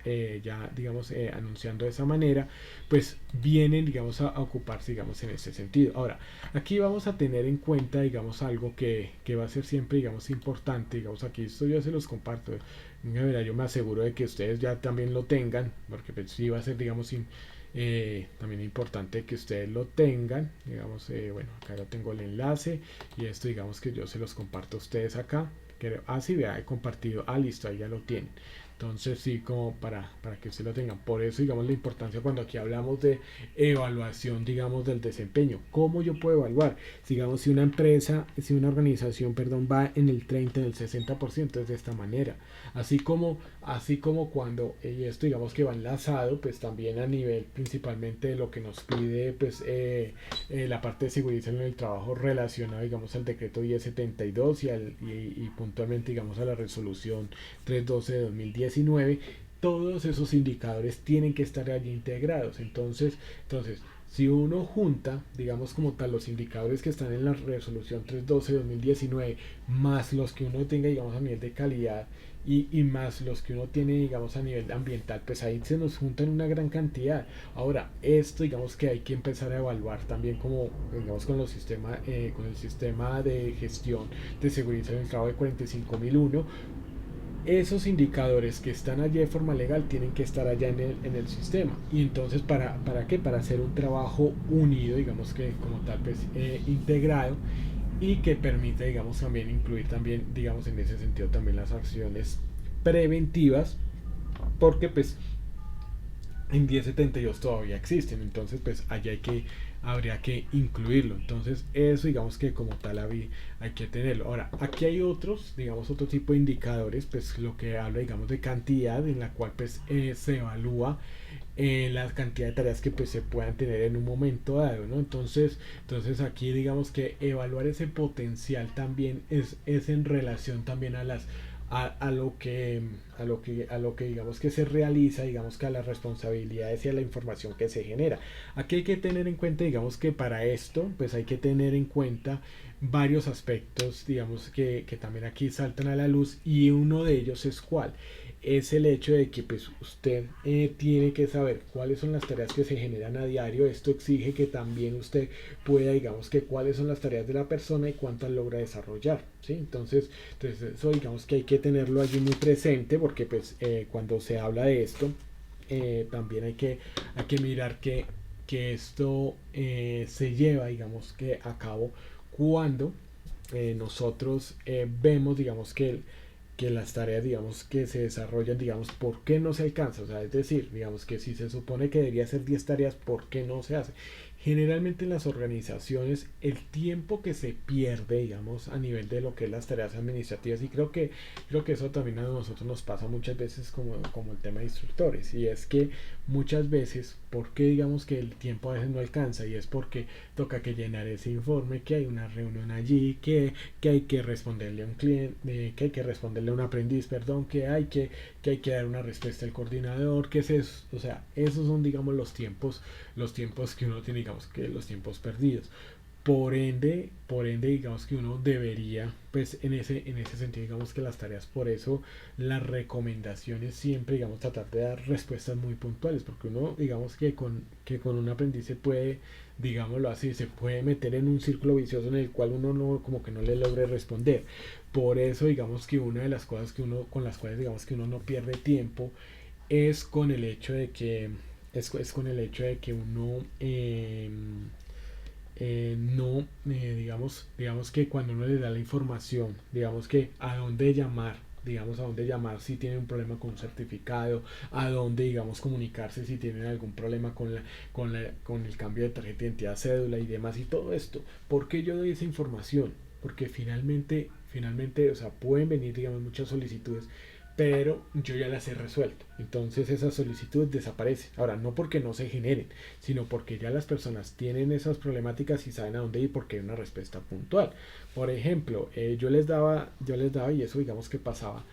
anunciando de esa manera, pues vienen, digamos, a ocuparse, digamos, en este sentido. Ahora, aquí vamos a tener en cuenta, digamos, algo que va a ser siempre, digamos, importante. Digamos, aquí esto yo se los comparto. Mira, yo me aseguro de que ustedes ya también lo tengan, porque pues sí va a ser, digamos, también importante que ustedes lo tengan. Digamos, bueno, acá ya tengo el enlace, y esto, digamos, que yo se los comparto a ustedes acá. Sí, vea, he compartido. Listo, ahí ya lo tienen. Entonces, sí, como para que ustedes lo tengan. Por eso, digamos, la importancia cuando aquí hablamos de evaluación, digamos, del desempeño. ¿Cómo yo puedo evaluar? Digamos, si una organización, perdón, va en el 30, en el 60%, es de esta manera. Así como cuando, y esto, digamos, que va enlazado, pues también a nivel principalmente de lo que nos pide, pues, la parte de seguridad en el trabajo, relacionado, digamos, al decreto 1072 y puntualmente, digamos, a la resolución 312 de 2019. Todos esos indicadores tienen que estar allí integrados. Entonces, si uno junta, digamos, como tal, los indicadores que están en la resolución 312 de 2019, más los que uno tenga, digamos, a nivel de calidad, y más los que uno tiene, digamos, a nivel ambiental, pues ahí se nos juntan una gran cantidad. Ahora, esto, digamos, que hay que empezar a evaluar también, como, digamos, con el sistema de gestión de seguridad en el trabajo de 45001. Esos indicadores que están allá de forma legal tienen que estar allá en el sistema. Y entonces, ¿para qué? Para hacer un trabajo unido, digamos, que como tal, pues, integrado, y que permite, digamos, también incluir también, digamos, en ese sentido también las acciones preventivas, porque pues en 1072 todavía existen. Entonces, pues allá habría que incluirlo. Entonces, eso, digamos, que como tal hay que tenerlo. Ahora, aquí hay otro tipo de indicadores, pues lo que habla, digamos, de cantidad, en la cual pues se evalúa la cantidad de tareas que pues se puedan tener en un momento dado, ¿no? Entonces aquí, digamos, que evaluar ese potencial también es en relación también a lo que digamos que se realiza, digamos, que a las responsabilidades y a la información que se genera. Aquí hay que tener en cuenta, digamos, que para esto pues hay que tener en cuenta varios aspectos, digamos, que también aquí saltan a la luz, y uno de ellos es cuál es el hecho de que pues usted tiene que saber cuáles son las tareas que se generan a diario. Esto exige que también usted pueda, digamos, que cuáles son las tareas de la persona y cuántas logra desarrollar, ¿sí? Entonces eso, digamos, que hay que tenerlo allí muy presente, porque pues cuando se habla de esto, también hay que mirar que esto se lleva, digamos, que a cabo cuando nosotros vemos, digamos, que las tareas, digamos, que se desarrollan, digamos, ¿por qué no se alcanza? O sea, es decir, digamos que si se supone que debería ser 10 tareas, ¿por qué no se hace? Generalmente en las organizaciones el tiempo que se pierde, digamos, a nivel de lo que es las tareas administrativas, y creo que eso también a nosotros nos pasa muchas veces como el tema de instructores, y es que muchas veces, ¿por qué digamos que el tiempo a veces no alcanza? Y es porque toca que llenar ese informe, que hay una reunión allí, que hay que responderle a un cliente, que hay que responderle a un aprendiz, perdón, que hay que dar una respuesta al coordinador, que es eso, o sea, esos son, digamos, los tiempos que uno tiene, digamos, que los tiempos perdidos. Por ende, digamos que uno debería, pues en ese sentido, digamos que las tareas, por eso las recomendaciones siempre, digamos, tratar de dar respuestas muy puntuales, porque uno, digamos que con un aprendiz se puede, digámoslo así, se puede meter en un círculo vicioso en el cual uno no, como que no le logre responder. Por eso, digamos que una de las cosas que uno, con las cuales, digamos que uno no pierde tiempo, es con el hecho de que, es con el hecho de que uno, no, digamos que cuando uno le da la información, digamos que a dónde llamar, digamos a dónde llamar si tienen un problema con un certificado, a dónde, digamos, comunicarse si tienen algún problema con el cambio de tarjeta de identidad, cédula y demás y todo esto. ¿Por qué yo doy esa información? Porque finalmente, o sea, pueden venir, digamos, muchas solicitudes, pero yo ya las he resuelto. Entonces esas solicitudes desaparecen. Ahora, no porque no se generen, sino porque ya las personas tienen esas problemáticas y saben a dónde ir porque hay una respuesta puntual. Por ejemplo, yo les daba y eso digamos que pasaba.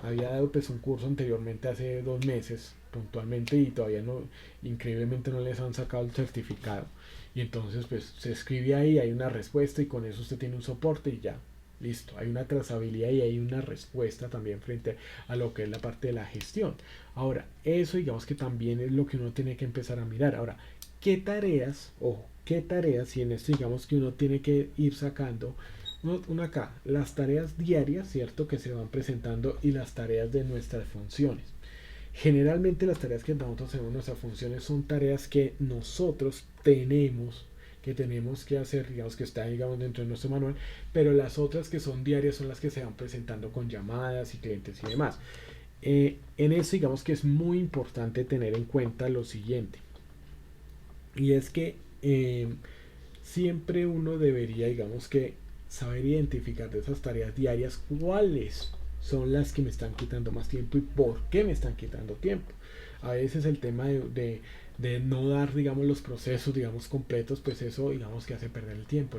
Había dado pues un curso anteriormente hace 2 meses puntualmente y todavía no, increíblemente no les han sacado el certificado. Y entonces pues se escribe ahí, hay una respuesta y con eso usted tiene un soporte y ya. Listo, hay una trazabilidad y hay una respuesta también frente a lo que es la parte de la gestión. Ahora, eso digamos que también es lo que uno tiene que empezar a mirar. Ahora, ¿qué tareas, ojo, qué tareas, y en esto digamos que uno tiene que ir sacando, uno acá, las tareas diarias, ¿cierto? Que se van presentando y las tareas de nuestras funciones. Generalmente las tareas que nosotros hacemos en nuestras funciones son tareas que tenemos que hacer, digamos que está digamos dentro de nuestro manual, pero las otras que son diarias son las que se van presentando con llamadas y clientes y demás. En eso digamos que es muy importante tener en cuenta lo siguiente, y es que siempre uno debería, digamos que, saber identificar de esas tareas diarias cuáles son las que me están quitando más tiempo y por qué me están quitando tiempo. A veces el tema de no dar, digamos, los procesos, digamos, completos, pues eso, digamos, que hace perder el tiempo,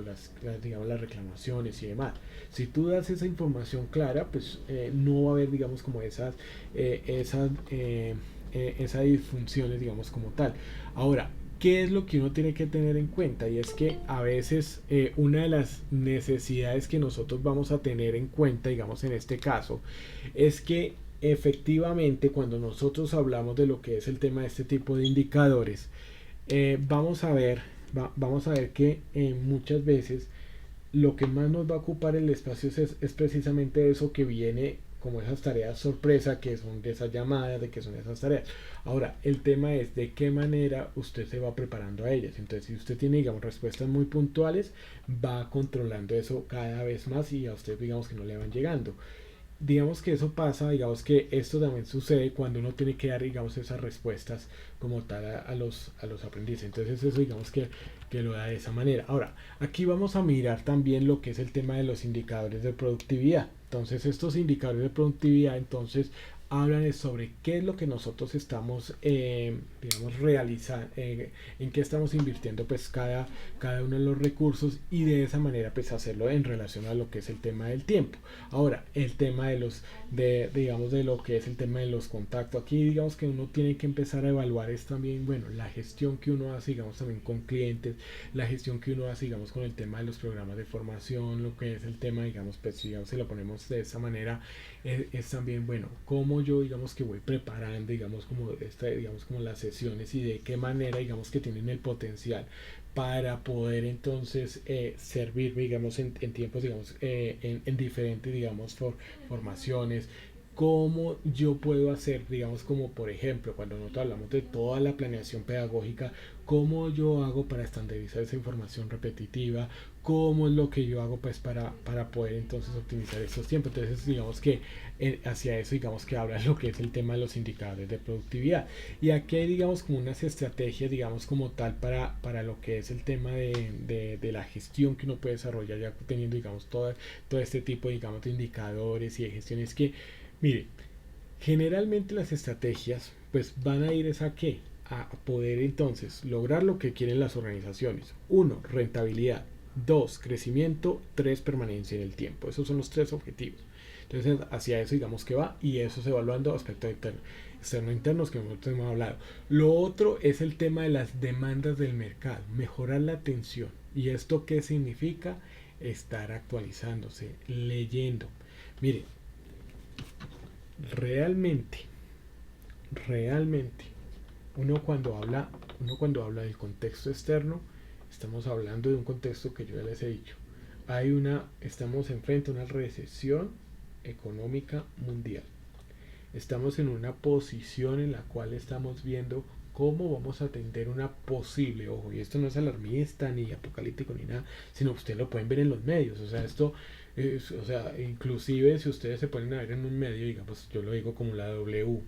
digamos, las reclamaciones y demás. Si tú das esa información clara, pues no va a haber, digamos, como esas disfunciones, digamos, como tal. Ahora, ¿qué es lo que uno tiene que tener en cuenta? Y es que a veces una de las necesidades que nosotros vamos a tener en cuenta, digamos en este caso, es que efectivamente cuando nosotros hablamos de lo que es el tema de este tipo de indicadores, vamos a ver que muchas veces lo que más nos va a ocupar el espacio es precisamente eso que viene como esas tareas sorpresa, que son de esas llamadas, de que son esas tareas. Ahora, el tema es de qué manera usted se va preparando a ellas. Entonces, si usted tiene, digamos, respuestas muy puntuales, va controlando eso cada vez más y a usted, digamos, que no le van llegando. Digamos que eso pasa, digamos que esto también sucede cuando uno tiene que dar, digamos, esas respuestas como tal a los aprendices. Entonces eso digamos que lo da de esa manera. Ahora, aquí vamos a mirar también lo que es el tema de los indicadores de productividad. Entonces estos indicadores de productividad entonces hablan sobre qué es lo que nosotros estamos, digamos, realizando, en qué estamos invirtiendo pues cada uno de los recursos y de esa manera pues hacerlo en relación a lo que es el tema del tiempo. Ahora, el tema digamos, de lo que es el tema de los contactos. Aquí digamos que uno tiene que empezar a evaluar es también, bueno, la gestión que uno hace, digamos, también con clientes, la gestión que uno hace, digamos, con el tema de los programas de formación, lo que es el tema, digamos, pues digamos, si lo ponemos de esa manera, es también, bueno, cómo yo, digamos, que voy preparando, digamos, como las sesiones y de qué manera, digamos, que tienen el potencial para poder entonces servir, digamos, en tiempos, digamos, en diferentes, digamos, formaciones. ¿Cómo yo puedo hacer, digamos, como por ejemplo, cuando nosotros hablamos de toda la planeación pedagógica, cómo yo hago para estandarizar esa información repetitiva? cómo es lo que yo hago pues para poder entonces optimizar estos tiempos. Entonces digamos que hacia eso digamos que habla lo que es el tema de los indicadores de productividad. Y aquí hay digamos como unas estrategias digamos como tal para lo que es el tema de la gestión que uno puede desarrollar ya teniendo digamos todo este tipo digamos de indicadores y de gestiones que, mire, generalmente las estrategias pues van a ir es a qué, a poder entonces lograr lo que quieren las organizaciones. Uno, rentabilidad. Dos, crecimiento. Tres, permanencia en el tiempo. Esos son los tres objetivos. Entonces, hacia eso digamos que va y eso es evaluando aspectos externos que nosotros hemos hablado. Lo otro es el tema de las demandas del mercado, mejorar la atención. ¿Y esto qué significa? Estar actualizándose, leyendo. Mire, realmente, realmente, uno cuando habla del contexto externo, estamos hablando de un contexto que yo ya les he dicho. Estamos enfrente a una recesión económica mundial. Estamos en una posición en la cual estamos viendo cómo vamos a atender una posible, ojo, y esto no es alarmista ni apocalíptico ni nada, sino ustedes lo pueden ver en los medios, o sea, esto o sea, inclusive si ustedes se ponen a ver en un medio, digamos, yo lo digo como la W,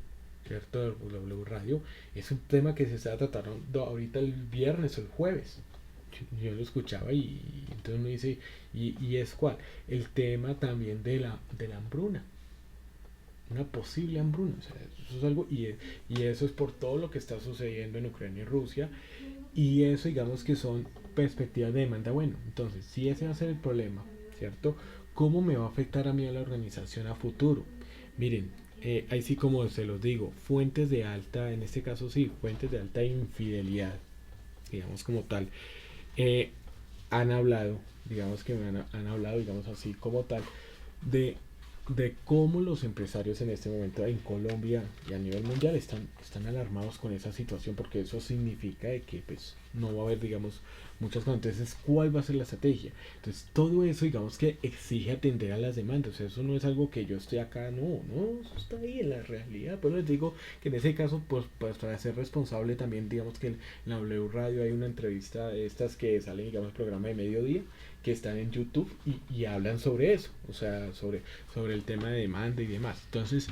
¿cierto? W Radio, es un tema que se está tratando ahorita el viernes o el jueves. Yo lo escuchaba y entonces me dice, y es cuál, el tema también de la hambruna, una posible hambruna, o sea, eso es algo, y eso es por todo lo que está sucediendo en Ucrania y Rusia, y eso digamos que son perspectivas de demanda. Bueno, entonces, si ese va a ser el problema, ¿cierto? ¿Cómo me va a afectar a mí a la organización a futuro? Miren, ahí sí como se los digo, fuentes de alta, en este caso sí, fuentes de alta infidelidad, digamos como tal, eh, han hablado, digamos que han hablado, digamos así como tal, de, de cómo los empresarios en este momento en Colombia y a nivel mundial están alarmados con esa situación, porque eso significa de que pues no va a haber digamos muchas cosas. Entonces, ¿cuál va a ser la estrategia? Entonces, todo eso digamos que exige atender a las demandas. O sea, eso no es algo que yo estoy acá, no, eso está ahí en la realidad. Pues les digo que en ese caso, pues para ser responsable también, digamos que en la W Radio hay una entrevista de estas que salen, digamos, programa de mediodía, que están en YouTube y hablan sobre eso, o sea, sobre el tema de demanda y demás. Entonces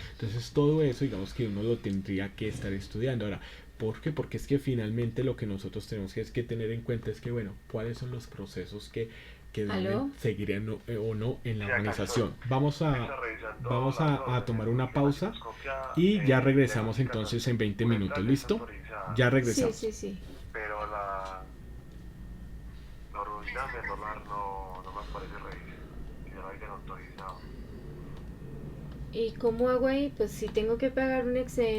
todo eso, digamos que uno lo tendría que estar estudiando. Ahora, ¿por qué? Porque es que finalmente lo que nosotros tenemos que tener en cuenta es que, bueno, cuáles son los procesos que deben ¿Aló? seguir o no en la Sí, acá estoy. organización. Vamos Estoy a, revisando vamos las a órdenes tomar porque una la pausa cistoscopia y ya regresamos diagnostica entonces en 20 minutos. uretral y está ¿Listo? autorizada, Ya Sí, regresamos. sí, sí. pero la urodinamia no me aparece revisa, que ya la hayan autorizado. ¿Y cómo hago ahí? Pues si tengo que pagar un excedente.